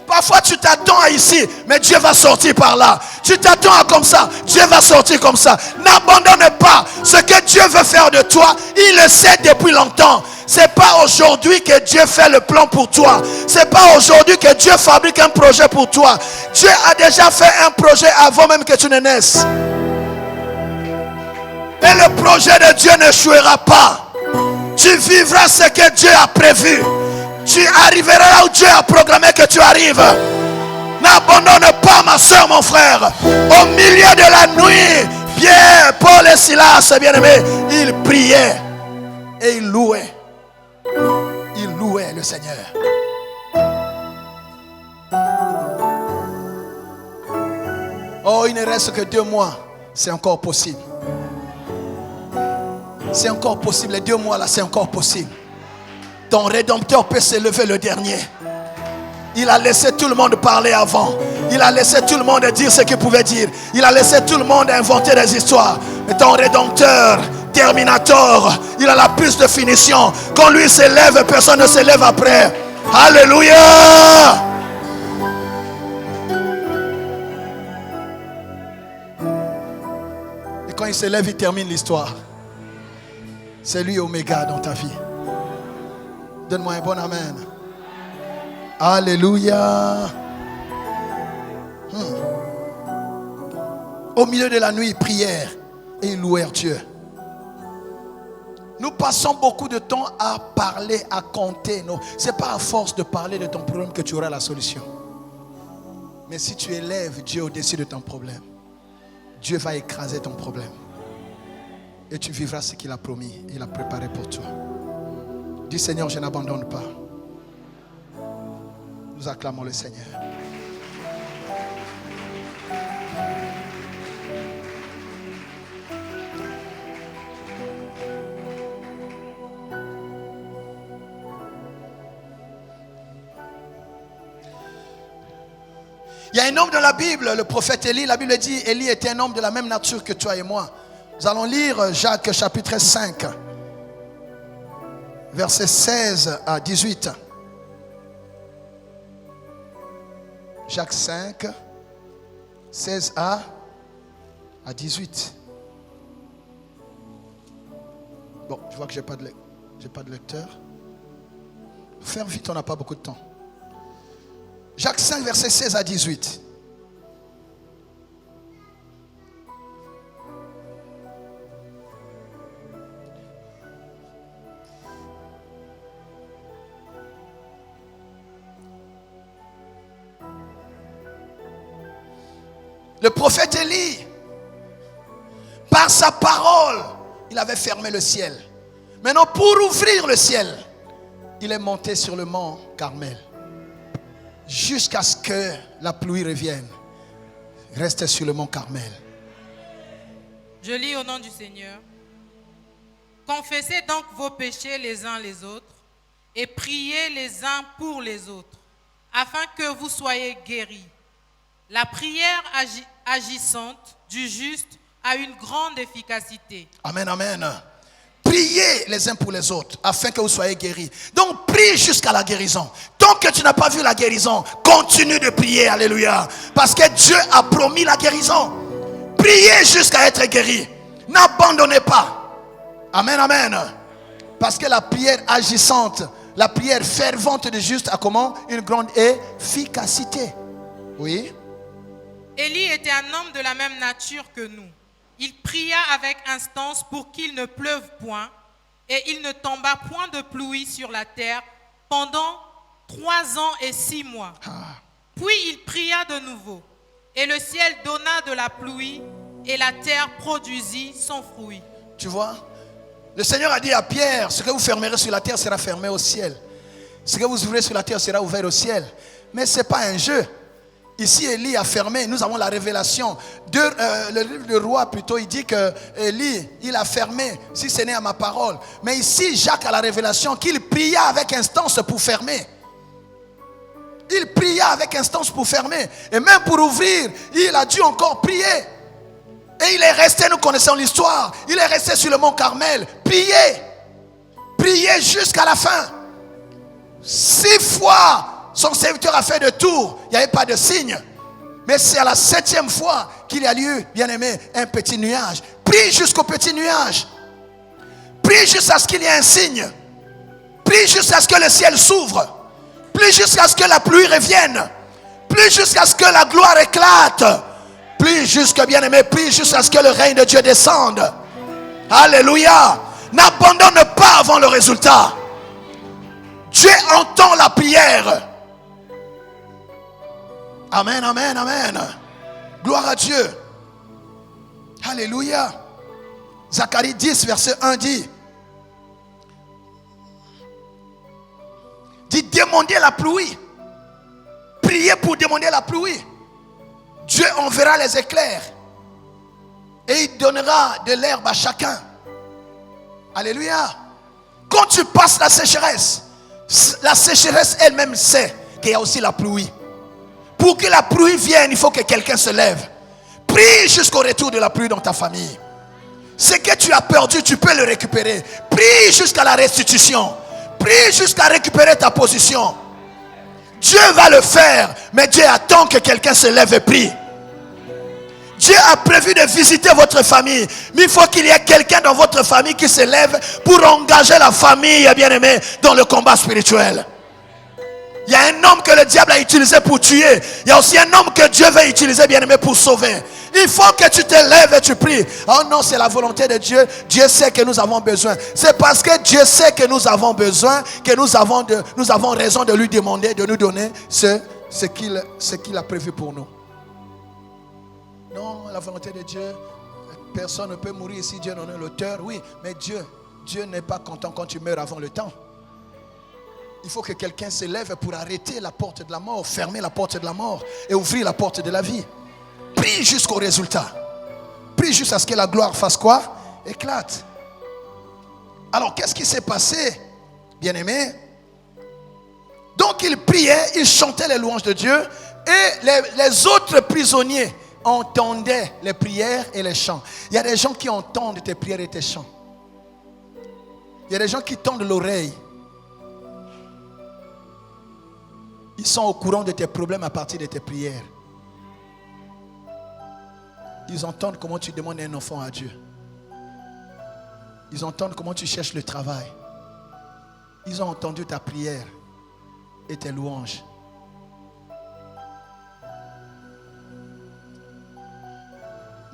Parfois tu t'attends à ici, mais Dieu va sortir par là. Tu t'attends à comme ça, Dieu va sortir comme ça. N'abandonne pas. Ce que Dieu veut faire de toi, il le sait depuis longtemps. C'est pas aujourd'hui que Dieu fait le plan pour toi. C'est pas aujourd'hui que Dieu fabrique un projet pour toi. Dieu a déjà fait un projet avant même que tu ne naisses. Et le projet de Dieu n'échouera pas. Tu vivras ce que Dieu a prévu. Tu arriveras là où Dieu a programmé que tu arrives. N'abandonne pas, ma soeur, mon frère. Au milieu de la nuit, Pierre, Paul et Silas, bien-aimés, ils priaient et ils louaient. Ils louaient le Seigneur. Oh, il ne reste que 2 mois. C'est encore possible. C'est encore possible. Les 2 mois là, c'est encore possible. Ton Rédempteur peut s'élever le dernier. Il a laissé tout le monde parler avant. Il a laissé tout le monde dire ce qu'il pouvait dire. Il a laissé tout le monde inventer des histoires. est ton rédempteur, terminator. Il a la puce de finition. Quand lui s'élève, personne ne s'élève après. Alléluia. Et quand il s'élève, il termine l'histoire. C'est lui Oméga dans ta vie. Donne-moi un bon amen. Alléluia. Au milieu de la nuit, prière et louer Dieu. Nous passons beaucoup de temps à parler, à compter. Ce n'est pas à force de parler de ton problème que tu auras la solution. Mais si tu élèves Dieu au-dessus de ton problème, Dieu va écraser ton problème. Et tu vivras ce qu'il a promis, il a préparé pour toi. Dis Seigneur, je n'abandonne pas. Nous acclamons le Seigneur. Il y a un homme dans la Bible, le prophète Élie. La Bible dit, Élie était un homme de la même nature que toi et moi. Nous allons lire Jacques chapitre 5, versets 16 à 18. Jacques 5, 16 à 18. Bon, je vois que je n'ai pas de lecteur. Faire vite, on n'a pas beaucoup de temps. Jacques 5, versets 16 à 18. Le prophète Élie, par sa parole, il avait fermé le ciel. Maintenant, pour ouvrir le ciel, il est monté sur le mont Carmel. Jusqu'à ce que la pluie revienne. Restez sur le mont Carmel. Je lis au nom du Seigneur. Confessez donc vos péchés les uns les autres et priez les uns pour les autres, afin que vous soyez guéris. La prière agissante du juste a une grande efficacité. Amen, amen. Priez les uns pour les autres afin que vous soyez guéris. Donc prie jusqu'à la guérison. Tant que tu n'as pas vu la guérison, continue de prier, alléluia. Parce que Dieu a promis la guérison. Priez jusqu'à être guéri. N'abandonnez pas. Amen, amen. Parce que la prière agissante, la prière fervente du juste a comment? Une grande efficacité. Oui. Élie était un homme de la même nature que nous. Il pria avec instance pour qu'il ne pleuve point, et il ne tomba point de pluie sur la terre pendant 3 ans et 6 mois. Puis il pria de nouveau, et le ciel donna de la pluie, et la terre produisit son fruit. Tu vois, le Seigneur a dit à Pierre, ce que vous fermerez sur la terre sera fermé au ciel. Ce que vous ouvrez sur la terre sera ouvert au ciel. Mais ce n'est pas un jeu. Ici, Élie a fermé. Nous avons la révélation. Le livre du roi, plutôt, il dit que Élie, il a fermé, si ce n'est à ma parole. Mais ici, Jacques a la révélation qu'il pria avec instance pour fermer. Il pria avec instance pour fermer. Et même pour ouvrir, il a dû encore prier. Et il est resté, nous connaissons l'histoire, il est resté sur le mont Carmel. Prier jusqu'à la fin. 6 fois. Son serviteur a fait de tour, il n'y avait pas de signe. Mais c'est à la 7e fois qu'il y a lieu, bien aimé, un petit nuage. Prie jusqu'au petit nuage. Prie jusqu'à ce qu'il y ait un signe. Prie jusqu'à ce que le ciel s'ouvre. Prie jusqu'à ce que la pluie revienne. Prie jusqu'à ce que la gloire éclate. Prie jusqu'à, bien aimé, prie jusqu'à ce que le règne de Dieu descende. Alléluia. N'abandonne pas avant le résultat. Dieu entend la prière. Amen, amen, amen. Gloire à Dieu. Alléluia. Zacharie 10, verset 1 dit, demandez la pluie. Priez pour demander la pluie. Dieu enverra les éclairs. Et il donnera de l'herbe à chacun. Alléluia. Quand tu passes la sécheresse elle-même sait qu'il y a aussi la pluie. Pour que la pluie vienne, il faut que quelqu'un se lève. Prie jusqu'au retour de la pluie dans ta famille. Ce que tu as perdu, tu peux le récupérer. Prie jusqu'à la restitution. Prie jusqu'à récupérer ta position. Dieu va le faire, mais Dieu attend que quelqu'un se lève et prie. Dieu a prévu de visiter votre famille, mais il faut qu'il y ait quelqu'un dans votre famille qui se lève pour engager la famille, bien-aimée, dans le combat spirituel. Il y a un homme que le diable a utilisé pour tuer. Il y a aussi un homme que Dieu veut utiliser, bien-aimé, pour sauver. Il faut que tu te lèves et tu pries. Oh non, c'est la volonté de Dieu. Dieu sait que nous avons besoin. C'est parce que Dieu sait que nous avons besoin que nous avons raison de lui demander, de nous donner ce qu'il a prévu pour nous. Non, la volonté de Dieu, personne ne peut mourir si Dieu en est l'auteur. Oui, mais Dieu n'est pas content quand tu meurs avant le temps. Il faut que quelqu'un se lève pour arrêter la porte de la mort, fermer la porte de la mort et ouvrir la porte de la vie. Prie jusqu'au résultat. Prie jusqu'à ce que la gloire fasse quoi? Éclate. Alors, qu'est-ce qui s'est passé, bien-aimé? Donc, il priait, il chantait les louanges de Dieu et les autres prisonniers entendaient les prières et les chants. Il y a des gens qui entendent tes prières et tes chants. Il y a des gens qui tendent l'oreille. Ils sont au courant de tes problèmes à partir de tes prières. Ils entendent comment tu demandes un enfant à Dieu. Ils entendent comment tu cherches le travail. Ils ont entendu ta prière et tes louanges.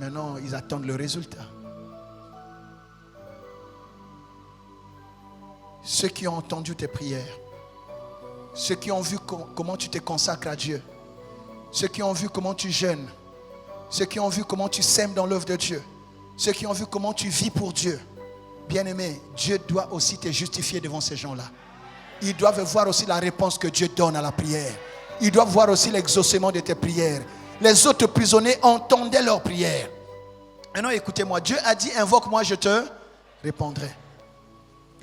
Maintenant, ils attendent le résultat. Ceux qui ont entendu tes prières, ceux qui ont vu comment tu te consacres à Dieu, ceux qui ont vu comment tu jeûnes, ceux qui ont vu comment tu sèmes dans l'œuvre de Dieu, ceux qui ont vu comment tu vis pour Dieu. Bien-aimé, Dieu doit aussi te justifier devant ces gens-là. Ils doivent voir aussi la réponse que Dieu donne à la prière. Ils doivent voir aussi l'exaucement de tes prières. Les autres prisonniers entendaient leurs prières. Maintenant, écoutez-moi, Dieu a dit, invoque-moi, je te répondrai.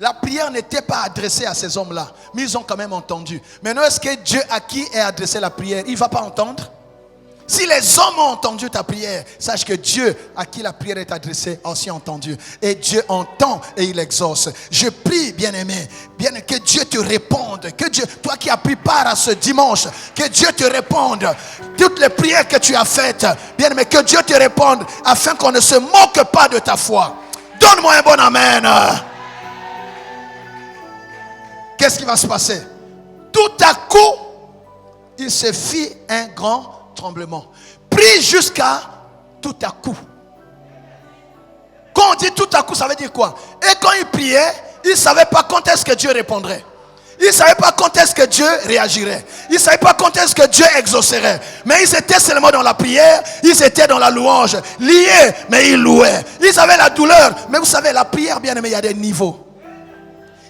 La prière n'était pas adressée à ces hommes-là, mais ils ont quand même entendu. Maintenant, est-ce que Dieu à qui est adressée la prière, il ne va pas entendre? Si les hommes ont entendu ta prière, sache que Dieu à qui la prière est adressée a aussi entendu. Et Dieu entend et il exauce. Je prie, bien-aimé, que Dieu te réponde. Que Dieu, toi qui as pris part à ce dimanche, que Dieu te réponde. Toutes les prières que tu as faites, bien-aimé, que Dieu te réponde afin qu'on ne se moque pas de ta foi. Donne-moi un bon amen. Qu'est-ce qui va se passer? Tout à coup, il se fit un grand tremblement. Prie jusqu'à tout à coup. Quand on dit tout à coup, ça veut dire quoi? Et quand il priait, il ne savait pas quand est-ce que Dieu répondrait. Il ne savait pas quand est-ce que Dieu réagirait. Il ne savait pas quand est-ce que Dieu exaucerait. Mais ils étaient seulement dans la prière, ils étaient dans la louange. Liés, mais ils louaient. Ils avaient la douleur. Mais vous savez, la prière, bien aimé, il y a des niveaux.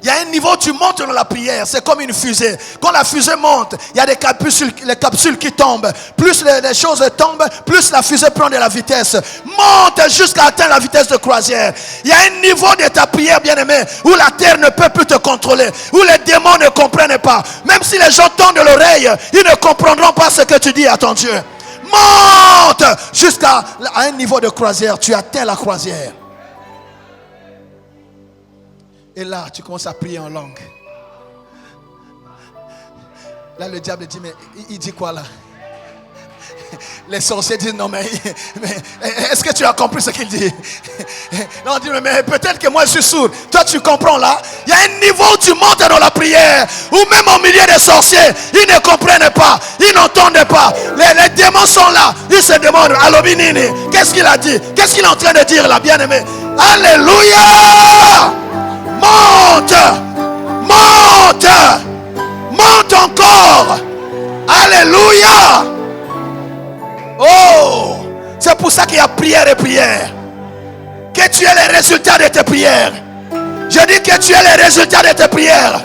Il y a un niveau, tu montes dans la prière, c'est comme une fusée. Quand la fusée monte, il y a les capsules qui tombent. Plus les choses tombent, plus la fusée prend de la vitesse. Monte jusqu'à atteindre la vitesse de croisière. Il y a un niveau de ta prière, bien-aimé, où la terre ne peut plus te contrôler, où les démons ne comprennent pas. Même si les gens tendent l'oreille, ils ne comprendront pas ce que tu dis à ton Dieu. Monte jusqu'à un niveau de croisière, tu atteins la croisière. Et là, tu commences à prier en langue. Là, le diable dit, mais il dit quoi là? Les sorciers disent, non mais est-ce que tu as compris ce qu'il dit? Là, on dit, mais peut-être que moi je suis sourd. Toi, tu comprends là? Il y a un niveau où tu montes dans la prière, où même au milieu des sorciers, ils ne comprennent pas, ils n'entendent pas. Les démons sont là, ils se demandent, allô Binini, qu'est-ce qu'il a dit? Qu'est-ce qu'il est en train de dire là, bien-aimé? Alléluia! Monte, monte, monte encore. Alléluia. Oh, c'est pour ça qu'il y a prière et prière. Que tu aies les résultats de tes prières. Je dis que tu aies les résultats de tes prières.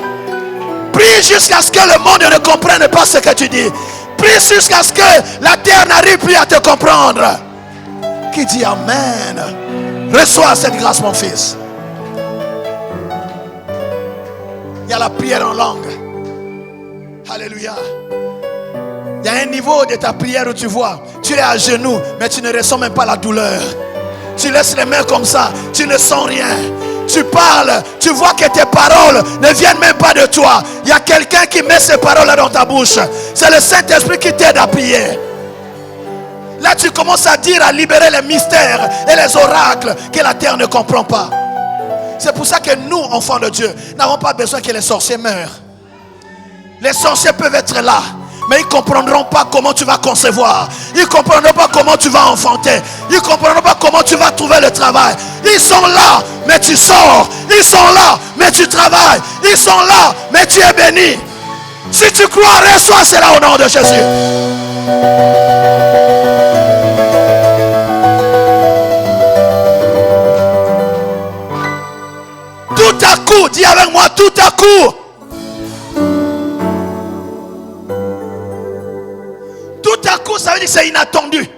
Prie jusqu'à ce que le monde ne comprenne pas ce que tu dis. Prie jusqu'à ce que la terre n'arrive plus à te comprendre. Qui dit Amen? Reçois cette grâce, mon fils. Il y a la prière en langue. Alléluia. Il y a un niveau de ta prière où tu vois, tu es à genoux, mais tu ne ressens même pas la douleur. Tu laisses les mains comme ça. Tu ne sens rien. Tu parles. Tu vois que tes paroles ne viennent même pas de toi. Il y a quelqu'un qui met ces paroles dans ta bouche. C'est le Saint-Esprit qui t'aide à prier. Là, tu commences à dire, à libérer les mystères et les oracles que la terre ne comprend pas. C'est pour ça que nous, enfants de Dieu, n'avons pas besoin que les sorciers meurent. Les sorciers peuvent être là, mais ils ne comprendront pas comment tu vas concevoir. Ils ne comprendront pas comment tu vas enfanter. Ils ne comprendront pas comment tu vas trouver le travail. Ils sont là, mais tu sors. Ils sont là, mais tu travailles. Ils sont là, mais tu es béni. Si tu crois, reçois cela au nom de Jésus. Tout à coup, dis avec moi, tout à coup. Tout à coup, ça veut dire que c'est inattendu.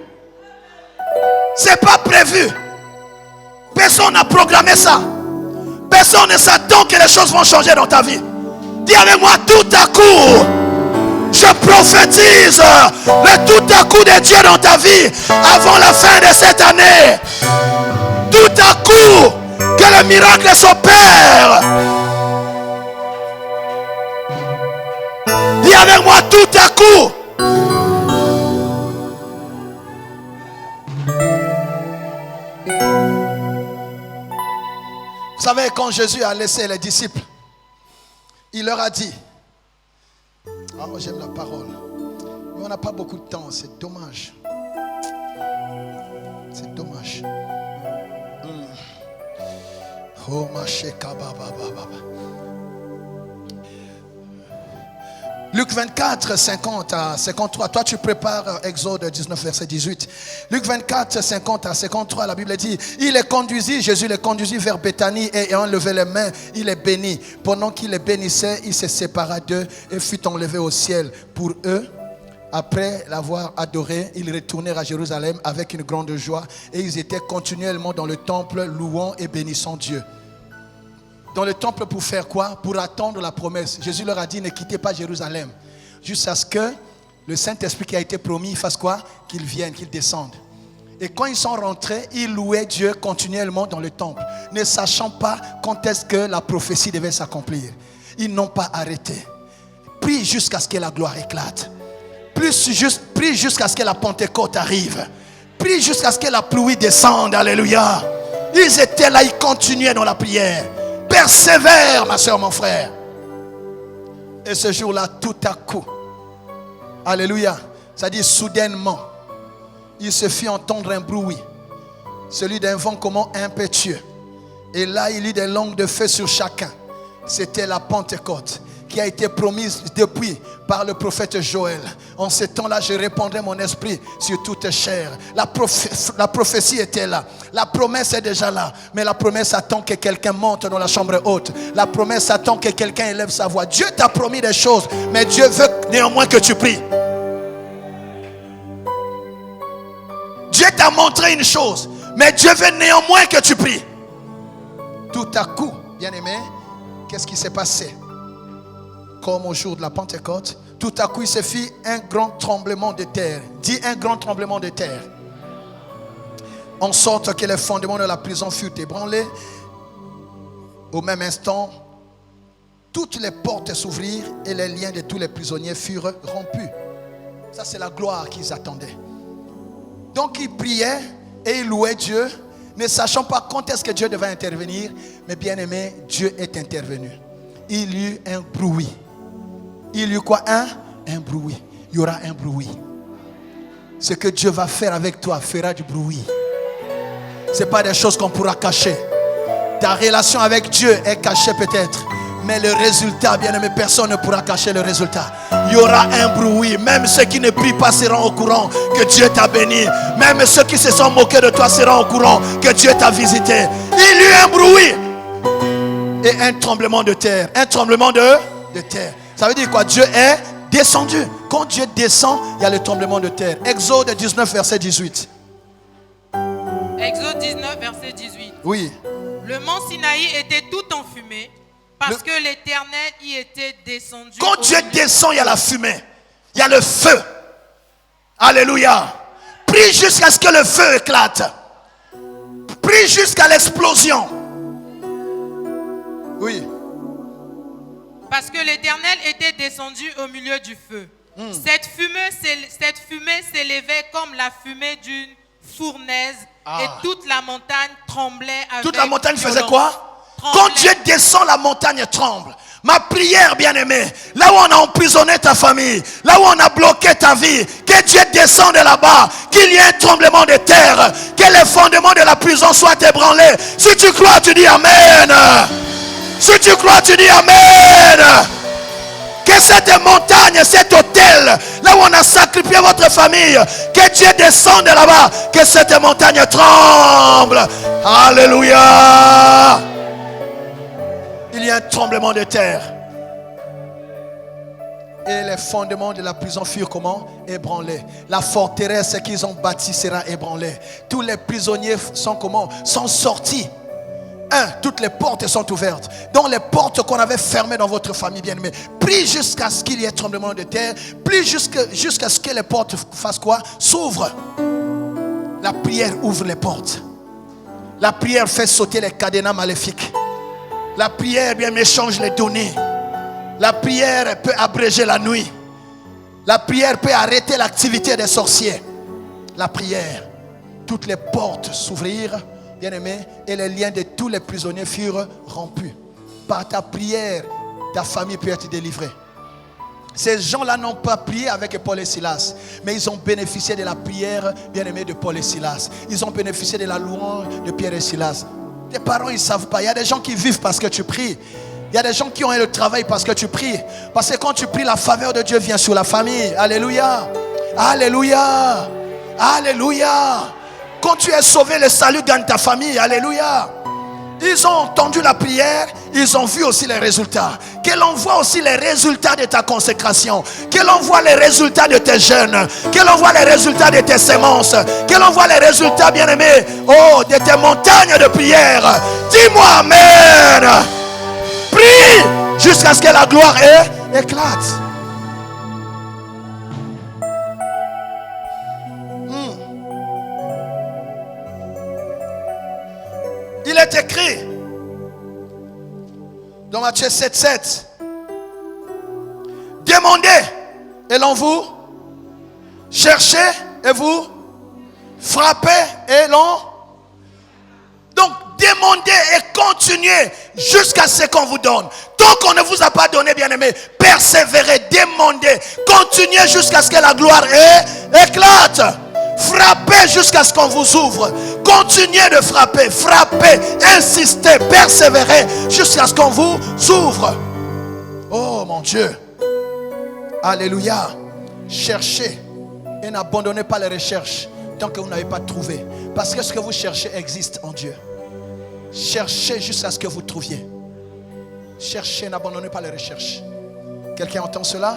C'est pas prévu. Personne n'a programmé ça. Personne ne s'attend que les choses vont changer dans ta vie. Dis avec moi, tout à coup. Je prophétise le tout à coup de Dieu dans ta vie avant la fin de cette année. Tout à coup, que le miracle s'opère. Dis avec moi, tout à coup. Vous savez, quand Jésus a laissé les disciples, il leur a dit, oh, j'aime la parole, mais on n'a pas beaucoup de temps, c'est dommage. C'est dommage. Oh, ma cheka, Luc 24, 50 à 53. Toi, tu prépares Exode 19, verset 18. Luc 24, 50 à 53, la Bible dit, il les conduisit, Jésus les conduisit vers Béthanie et ayant levé les mains, il les bénit. Pendant qu'il les bénissait, il se sépara d'eux et fut enlevé au ciel. Pour eux, après l'avoir adoré, ils retournèrent à Jérusalem avec une grande joie et ils étaient continuellement dans le temple louant et bénissant Dieu. Dans le temple pour faire quoi? Pour attendre la promesse. Jésus leur a dit, ne quittez pas Jérusalem jusqu'à ce que le Saint-Esprit qui a été promis fasse quoi? Qu'il vienne, qu'il descende. Et quand ils sont rentrés, ils louaient Dieu continuellement dans le temple, ne sachant pas quand est-ce que la prophétie devait s'accomplir. Ils n'ont pas arrêté. Prie jusqu'à ce que la gloire éclate. Prie jusqu'à ce que la Pentecôte arrive. Prie jusqu'à ce que la pluie descende. Alléluia. Ils étaient là, ils continuaient dans la prière. Persévère, ma soeur, mon frère. Et ce jour-là, tout à coup, alléluia, ça dit soudainement, il se fit entendre un bruit, celui d'un vent comment impétueux. Et là, il y eut des langues de feu sur chacun. C'était la Pentecôte qui a été promise depuis par le prophète Joël. En ce temps-là, je répandrai mon esprit sur toute chair. La prophétie était là. La promesse est déjà là. Mais la promesse attend que quelqu'un monte dans la chambre haute. La promesse attend que quelqu'un élève sa voix. Dieu t'a promis des choses, mais Dieu veut néanmoins que tu pries. Dieu t'a montré une chose, mais Dieu veut néanmoins que tu pries. Tout à coup, bien-aimé, qu'est-ce qui s'est passé? Comme au jour de la Pentecôte, tout à coup il se fit un grand tremblement de terre. Dis un grand tremblement de terre. En sorte que les fondements de la prison furent ébranlés. Au même instant, toutes les portes s'ouvrirent et les liens de tous les prisonniers furent rompus. Ça, c'est la gloire qu'ils attendaient. Donc ils priaient et ils louaient Dieu, ne sachant pas quand est-ce que Dieu devait intervenir. Mais bien aimé, Dieu est intervenu. Il y eut un bruit. Il y eut quoi? Un bruit. Il y aura un bruit. Ce que Dieu va faire avec toi fera du bruit. Ce n'est pas des choses qu'on pourra cacher. Ta relation avec Dieu est cachée peut-être, mais le résultat, bien aimé, personne ne pourra cacher le résultat. Il y aura un bruit. Même ceux qui ne prient pas seront au courant que Dieu t'a béni. Même ceux qui se sont moqués de toi seront au courant que Dieu t'a visité. Il y eut un bruit et un tremblement de terre. Un tremblement de terre. Ça veut dire quoi? Dieu est descendu. Quand Dieu descend, il y a le tremblement de terre. Exode 19, verset 18. Exode 19, verset 18. Oui. Le mont Sinaï était tout enfumé parce que l'Éternel y était descendu. Quand Dieu descend, il y a la fumée. Il y a le feu. Alléluia. Prie jusqu'à ce que le feu éclate. Prie jusqu'à l'explosion. Oui. Parce que l'Éternel était descendu au milieu du feu. Cette fumée s'élevait comme la fumée d'une fournaise et toute la montagne tremblait avec Toute la montagne faisait violence. quoi? Tremblait. Quand Dieu descend, la montagne tremble. Ma prière, bien-aimé, là où on a emprisonné ta famille, là où on a bloqué ta vie, que Dieu descende de là-bas, qu'il y ait un tremblement de terre, que les fondements de la prison soient ébranlés. Si tu crois, tu dis Amen. Si tu crois, tu dis Amen. Que cette montagne, cet hôtel, là où on a sacrifié votre famille, que Dieu descende de là-bas, que cette montagne tremble. Alléluia. Il y a un tremblement de terre. Et les fondements de la prison furent comment? Ébranlés. La forteresse qu'ils ont bâtie sera ébranlée. Tous les prisonniers sont comment? Sont sortis. Toutes les portes sont ouvertes. Donc les portes qu'on avait fermées dans votre famille bien-aimée, prie jusqu'à ce qu'il y ait tremblement de terre. Prie jusqu'à ce que les portes fassent quoi? S'ouvrent. La prière ouvre les portes. La prière fait sauter les cadenas maléfiques. La prière bien change les données. La prière peut abréger la nuit. La prière peut arrêter l'activité des sorciers. La prière, toutes les portes s'ouvrirent, bien-aimé, et les liens de tous les prisonniers furent rompus. Par ta prière, ta famille peut être délivrée. Ces gens-là n'ont pas prié avec Paul et Silas, mais ils ont bénéficié de la prière, bien-aimé, de Paul et Silas. Ils ont bénéficié de la louange de Pierre et Silas. Tes parents, ils ne savent pas. Il y a des gens qui vivent parce que tu pries. Il y a des gens qui ont eu le travail parce que tu pries. Parce que quand tu pries, la faveur de Dieu vient sur la famille. Alléluia. Alléluia. Alléluia. Quand tu es sauvé, le salut gagne ta famille. Alléluia. Ils ont entendu la prière, ils ont vu aussi les résultats. Que l'on voit aussi les résultats de ta consécration. Que l'on voit les résultats de tes jeûnes. Que l'on voit les résultats de tes semences. Que l'on voit les résultats, bien-aimés, de tes montagnes de prière. Dis-moi Amen. Prie jusqu'à ce que la gloire éclate. Il est écrit dans Matthieu 7:7. Demandez et l'on vous, cherchez et vous, frappez et l'on. Donc demandez et continuez jusqu'à ce qu'on vous donne. Tant qu'on ne vous a pas donné, bien-aimé, persévérez, demandez, continuez jusqu'à ce que la gloire éclate. Frappez jusqu'à ce qu'on vous ouvre. Continuez de frapper, frappez, insistez, persévérez jusqu'à ce qu'on vous ouvre. Oh mon Dieu. Alléluia. Cherchez et n'abandonnez pas les recherches tant que vous n'avez pas trouvé. Parce que ce que vous cherchez existe en Dieu. Cherchez jusqu'à ce que vous trouviez. Cherchez, n'abandonnez pas les recherches. Quelqu'un entend cela?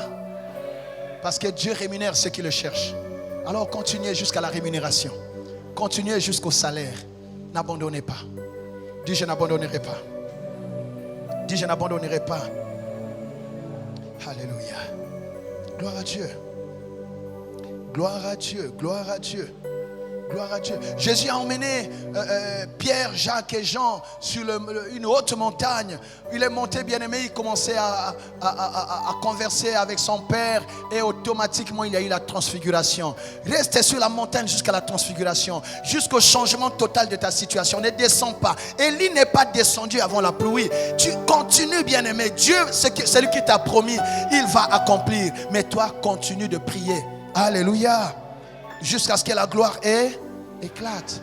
Parce que Dieu rémunère ceux qui le cherchent. Alors continuez jusqu'à la rémunération. Continuez jusqu'au salaire. N'abandonnez pas. Dis je n'abandonnerai pas. Dis je n'abandonnerai pas. Alléluia. Gloire à Dieu. Gloire à Dieu. Gloire à Dieu. Gloire à Dieu. Jésus a emmené Pierre, Jacques et Jean sur une haute montagne. Il est monté, bien-aimé, il commençait à converser avec son Père et automatiquement il y a eu la transfiguration. Restez sur la montagne jusqu'à la transfiguration, jusqu'au changement total de ta situation. Ne descends pas. Élie n'est pas descendu avant la pluie. Tu continues, bien-aimé. Dieu, celui qui t'a promis, il va accomplir. Mais toi, continue de prier. Alléluia. Jusqu'à ce que la gloire éclate.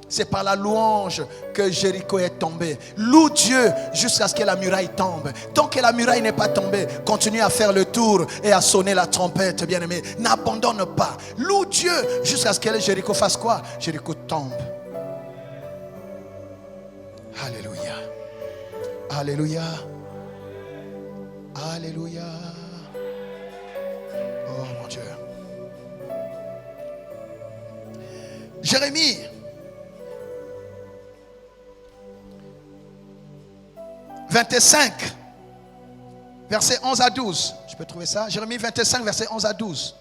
C'est par la louange que Jéricho est tombé. Loue Dieu jusqu'à ce que la muraille tombe. Tant que la muraille n'est pas tombée, continue à faire le tour et à sonner la trompette, bien-aimé. N'abandonne pas. Loue Dieu jusqu'à ce que Jéricho fasse quoi? Jéricho tombe. Alléluia. Alléluia. Alléluia. Oh mon Dieu. Jérémie 25 verset 11 à 12. Je peux trouver ça? Jérémie 25 verset 11 à 12.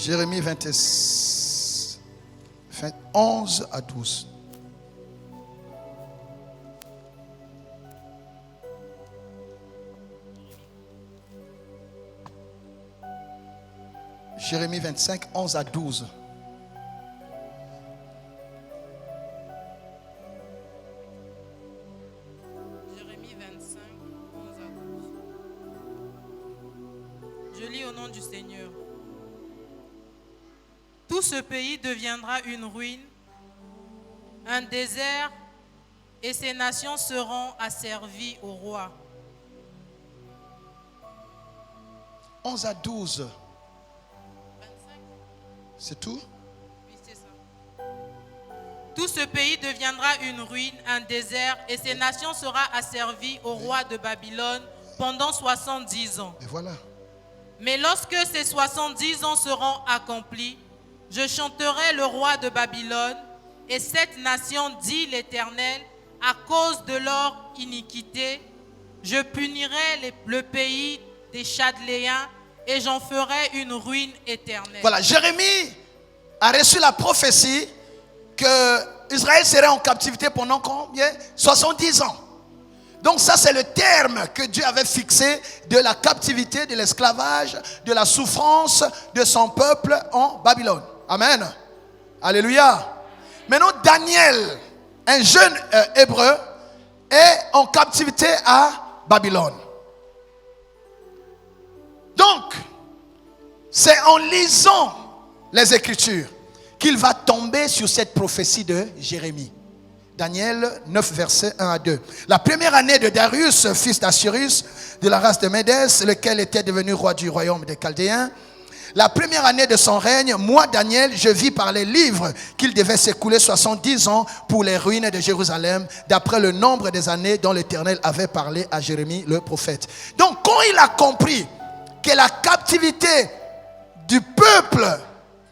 Jérémie 11 à 12. Jérémie 25, 11 à 12. Jérémie 25, 11 à 12. Je lis au nom du Seigneur. Tout ce pays deviendra une ruine, un désert, et ces nations seront asservies au roi. 11 à 12. C'est tout? Oui, c'est ça. Tout ce pays deviendra une ruine, un désert, et ces nations seront asservies au roi de Babylone pendant 70 ans. Et voilà. Mais lorsque ces 70 ans seront accomplis, je chanterai le roi de Babylone, et cette nation, dit l'Éternel, à cause de leur iniquité, je punirai le pays des Chaldéens, et j'en ferai une ruine éternelle. Voilà, Jérémie a reçu la prophétie que Israël serait en captivité pendant combien? 70 ans. Donc ça, c'est le terme que Dieu avait fixé de la captivité, de l'esclavage, de la souffrance de son peuple en Babylone. Amen. Alléluia. Maintenant, Daniel, un jeune hébreu, est en captivité à Babylone. Donc, c'est en lisant les Écritures qu'il va tomber sur cette prophétie de Jérémie. Daniel 9, versets 1 à 2. La première année de Darius, fils d'Assyrus, de la race de Médès, lequel était devenu roi du royaume des Chaldéens. La première année de son règne, moi, Daniel, je vis par les livres qu'il devait s'écouler 70 ans pour les ruines de Jérusalem, d'après le nombre des années dont l'Éternel avait parlé à Jérémie le prophète. Donc, quand il a compris que la captivité du peuple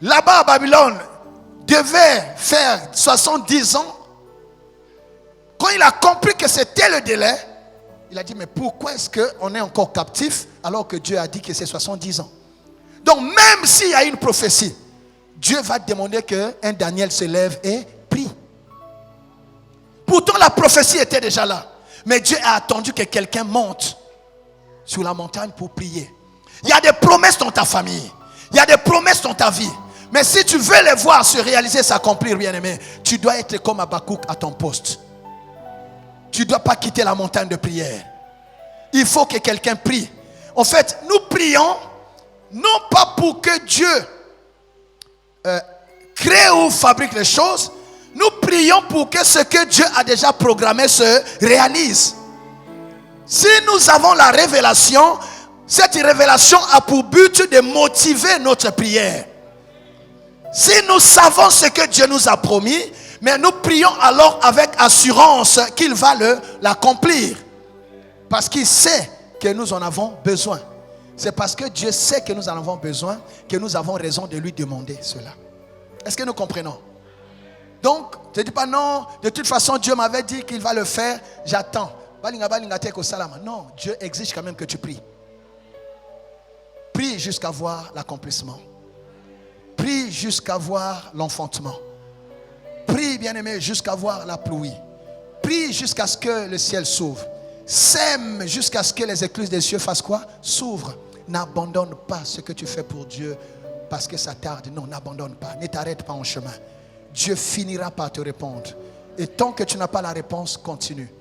là-bas à Babylone devait faire 70 ans, quand il a compris que c'était le délai, il a dit, mais pourquoi est-ce qu'on est encore captif alors que Dieu a dit que c'est 70 ans? Donc même s'il y a une prophétie, Dieu va demander qu'un Daniel se lève et prie. Pourtant la prophétie était déjà là, mais Dieu a attendu que quelqu'un monte sur la montagne pour prier. Il y a des promesses dans ta famille, il y a des promesses dans ta vie. Mais si tu veux les voir se réaliser, s'accomplir, bien-aimé, tu dois être comme Habakkuk à ton poste. Tu ne dois pas quitter la montagne de prière. Il faut que quelqu'un prie. En fait, nous prions non pas pour que Dieu crée ou fabrique les choses. Nous prions pour que ce que Dieu a déjà programmé se réalise. Si nous avons la révélation, cette révélation a pour but de motiver notre prière. Si nous savons ce que Dieu nous a promis, mais nous prions alors avec assurance qu'il va l'accomplir. Parce qu'il sait que nous en avons besoin. C'est parce que Dieu sait que nous en avons besoin que nous avons raison de lui demander cela. Est-ce que nous comprenons? Donc, ne dis pas non, de toute façon Dieu m'avait dit qu'il va le faire, j'attends. Non, Dieu exige quand même que tu pries. Prie jusqu'à voir l'accomplissement. Prie jusqu'à voir l'enfantement. Prie, bien-aimé, jusqu'à voir la pluie. Prie jusqu'à ce que le ciel s'ouvre. Sème jusqu'à ce que les écluses des cieux fassent quoi? S'ouvrent. N'abandonne pas ce que tu fais pour Dieu parce que ça tarde. Non, n'abandonne pas. Ne t'arrête pas en chemin. Dieu finira par te répondre. Et tant que tu n'as pas la réponse, continue.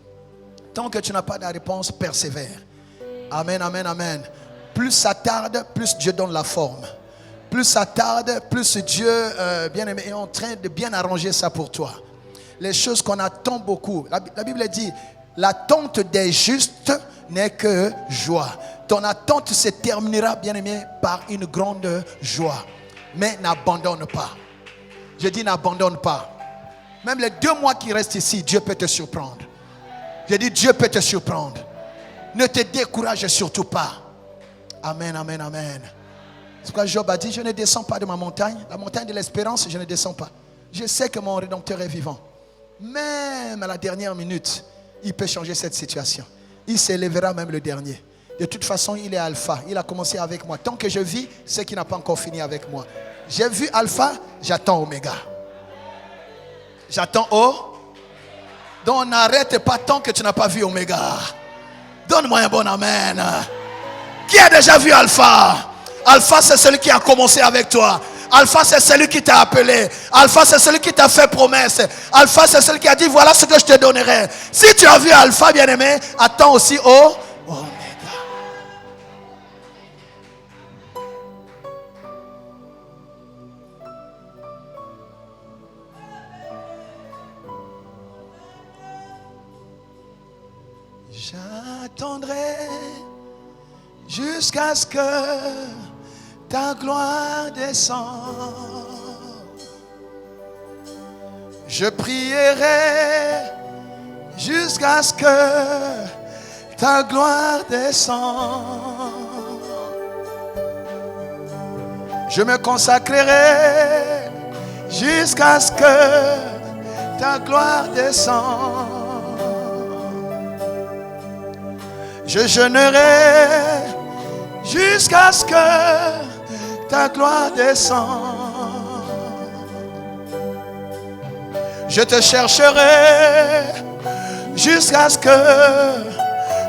Tant que tu n'as pas la réponse, persévère. Amen, amen, amen. Plus ça tarde, plus Dieu donne la forme. Plus ça tarde, plus Dieu, bien-aimé, est en train de bien arranger ça pour toi. Les choses qu'on attend beaucoup. La Bible dit, l'attente des justes n'est que joie. Ton attente se terminera, bien-aimé, par une grande joie. Mais n'abandonne pas. Je dis n'abandonne pas. Même les 2 mois qui restent ici, Dieu peut te surprendre. Je dis Dieu peut te surprendre. Ne te décourage surtout pas. Amen, amen, amen. C'est pourquoi Job a dit, je ne descends pas de ma montagne. La montagne de l'espérance, je ne descends pas. Je sais que mon Rédempteur est vivant. Même à la dernière minute, il peut changer cette situation. Il s'élèvera même le dernier. De toute façon, il est alpha. Il a commencé avec moi. Tant que je vis, c'est qu'il n'a pas encore fini avec moi. J'ai vu Alpha, j'attends Oméga. J'attends O. Donc n'arrête pas tant que tu n'as pas vu Oméga. Donne-moi un bon amen. Qui a déjà vu Alpha? Alpha, c'est celui qui a commencé avec toi. Alpha, c'est celui qui t'a appelé. Alpha, c'est celui qui t'a fait promesse. Alpha, c'est celui qui a dit, voilà ce que je te donnerai. Si tu as vu Alpha, bien-aimé, attends aussi O. Oméga. J'attendrai jusqu'à ce que ta gloire descende. Je prierai jusqu'à ce que ta gloire descende. Je me consacrerai jusqu'à ce que ta gloire descende. Je jeûnerai jusqu'à ce que ta gloire descende. Je te chercherai jusqu'à ce que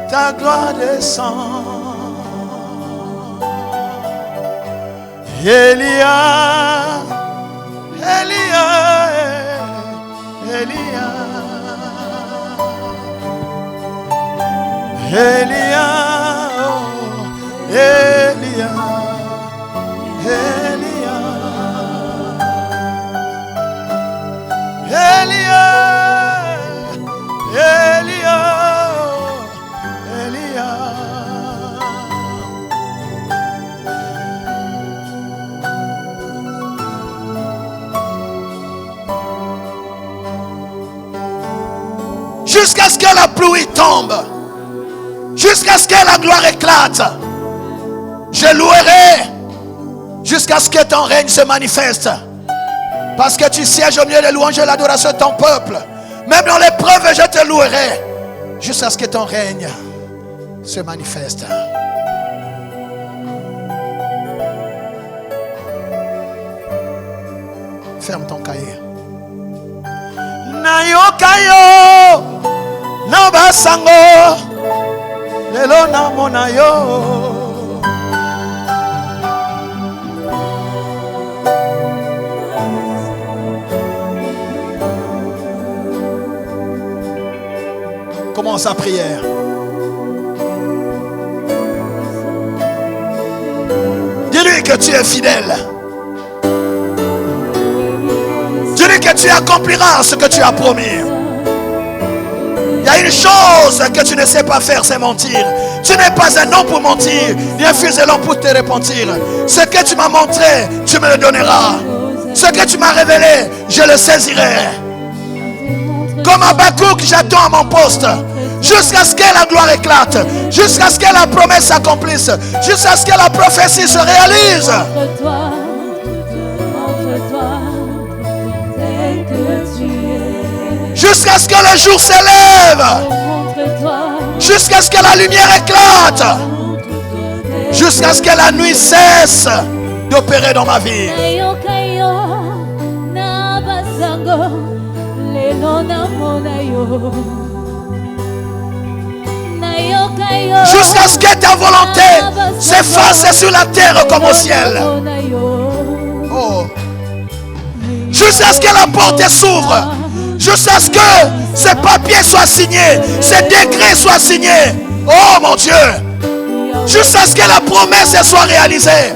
ta gloire descende. Elia, Elia, Elia, Elia, oh, Elia, Elia, Elia, Elia, oh, Elia. Jusqu'à ce que la pluie tombe, jusqu'à ce que la gloire éclate, je louerai jusqu'à ce que ton règne se manifeste. Parce que tu sièges au milieu des louanges et l'adoration de ton peuple. Même dans l'épreuve, je te louerai jusqu'à ce que ton règne se manifeste. Ferme ton cahier. Nayokayo Nabasango Lelo Namonayo. Commence sa prière. Dis-lui que tu es fidèle. Dis-lui que tu accompliras ce que tu as promis. Il y a une chose que tu ne sais pas faire, c'est mentir. Tu n'es pas un homme pour mentir, ni un fils de l'homme pour te repentir. Ce que tu m'as montré, tu me le donneras. Ce que tu m'as révélé, je le saisirai. Comme Habakkuk, j'attends à mon poste. Jusqu'à ce que la gloire éclate. Jusqu'à ce que la promesse s'accomplisse. Jusqu'à ce que la prophétie se réalise. Jusqu'à ce que le jour s'élève. Jusqu'à ce que la lumière éclate. Jusqu'à ce que la nuit cesse d'opérer dans ma vie. Jusqu'à ce que ta volonté s'efface sur la terre comme au ciel. Oh. Jusqu'à ce que la porte s'ouvre. Jusqu'à ce que ces papiers soient signés, ces décrets soient signés. Oh mon Dieu. Jusqu'à ce que la promesse soit réalisée.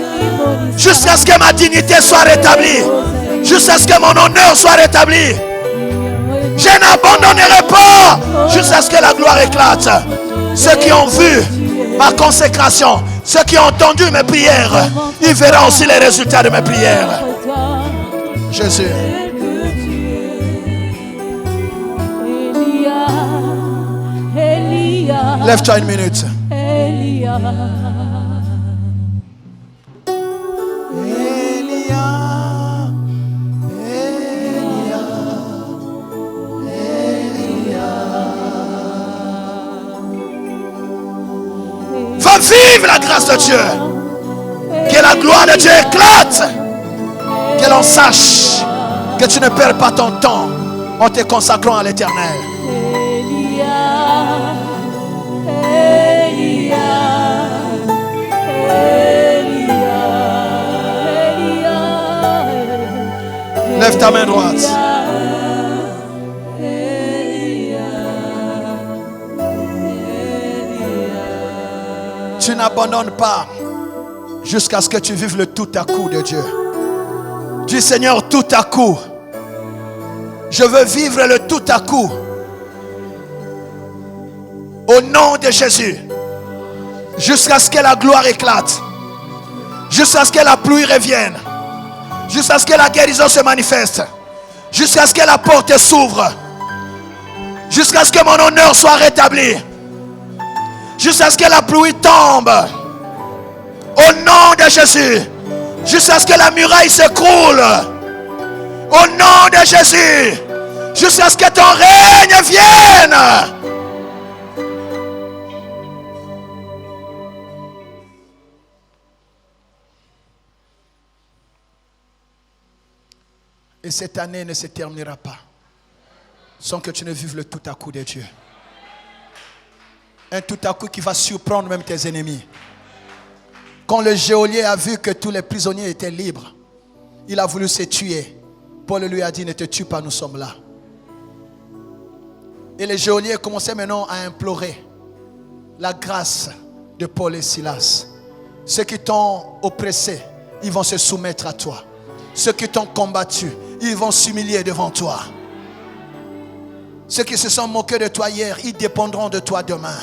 Jusqu'à ce que ma dignité soit rétablie. Jusqu'à ce que mon honneur soit rétabli. Je n'abandonnerai pas jusqu'à ce que la gloire éclate. Ceux qui ont vu ma consécration, ceux qui ont entendu mes prières, ils verront aussi les résultats de mes prières. Jésus. Lève-toi une minute. Elia. Va vivre la grâce de Dieu. Que la gloire de Dieu éclate. Que l'on sache que tu ne perds pas ton temps en te consacrant à l'Éternel. Lève ta main droite. Tu n'abandonnes pas jusqu'à ce que tu vives le tout à coup de Dieu. Dis Seigneur, tout à coup. Je veux vivre le tout à coup. Au nom de Jésus. Jusqu'à ce que la gloire éclate. Jusqu'à ce que la pluie revienne. Jusqu'à ce que la guérison se manifeste. Jusqu'à ce que la porte s'ouvre. Jusqu'à ce que mon honneur soit rétabli. Jusqu'à ce que la pluie tombe. Au nom de Jésus. Jusqu'à ce que la muraille s'écroule. Au nom de Jésus. Jusqu'à ce que ton règne vienne. Et cette année ne se terminera pas sans que tu ne vives le tout à coup de Dieu. Un tout à coup qui va surprendre même tes ennemis. Quand le geôlier a vu que tous les prisonniers étaient libres, il a voulu se tuer. Paul lui a dit, ne te tue pas, nous sommes là. Et les geôliers commençaient maintenant à implorer la grâce de Paul et Silas. Ceux qui t'ont oppressé, ils vont se soumettre à toi. Ceux qui t'ont combattu, ils vont s'humilier devant toi. Ceux qui se sont moqués de toi hier, ils dépendront de toi demain.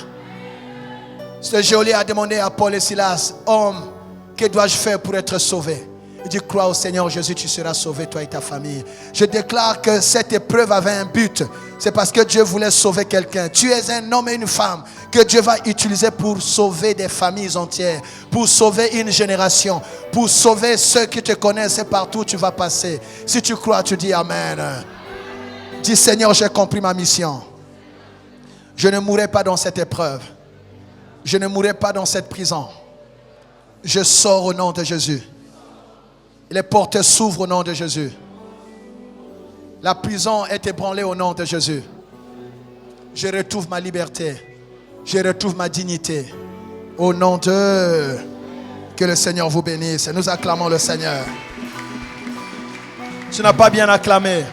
Ce geôlier a demandé à Paul et Silas, homme, que dois-je faire pour être sauvé? Il dit, crois au Seigneur Jésus, tu seras sauvé, toi et ta famille. Je déclare que cette épreuve avait un but. C'est parce que Dieu voulait sauver quelqu'un. Tu es un homme et une femme que Dieu va utiliser pour sauver des familles entières, pour sauver une génération, pour sauver ceux qui te connaissent et partout où tu vas passer. Si tu crois, tu dis Amen. Dis, Seigneur, j'ai compris ma mission. Je ne mourrai pas dans cette épreuve. Je ne mourrai pas dans cette prison. Je sors au nom de Jésus. Les portes s'ouvrent au nom de Jésus. La prison est ébranlée au nom de Jésus. Je retrouve ma liberté. Je retrouve ma dignité. Au nom de... Que le Seigneur vous bénisse. Nous acclamons le Seigneur. Tu n'as pas bien acclamé.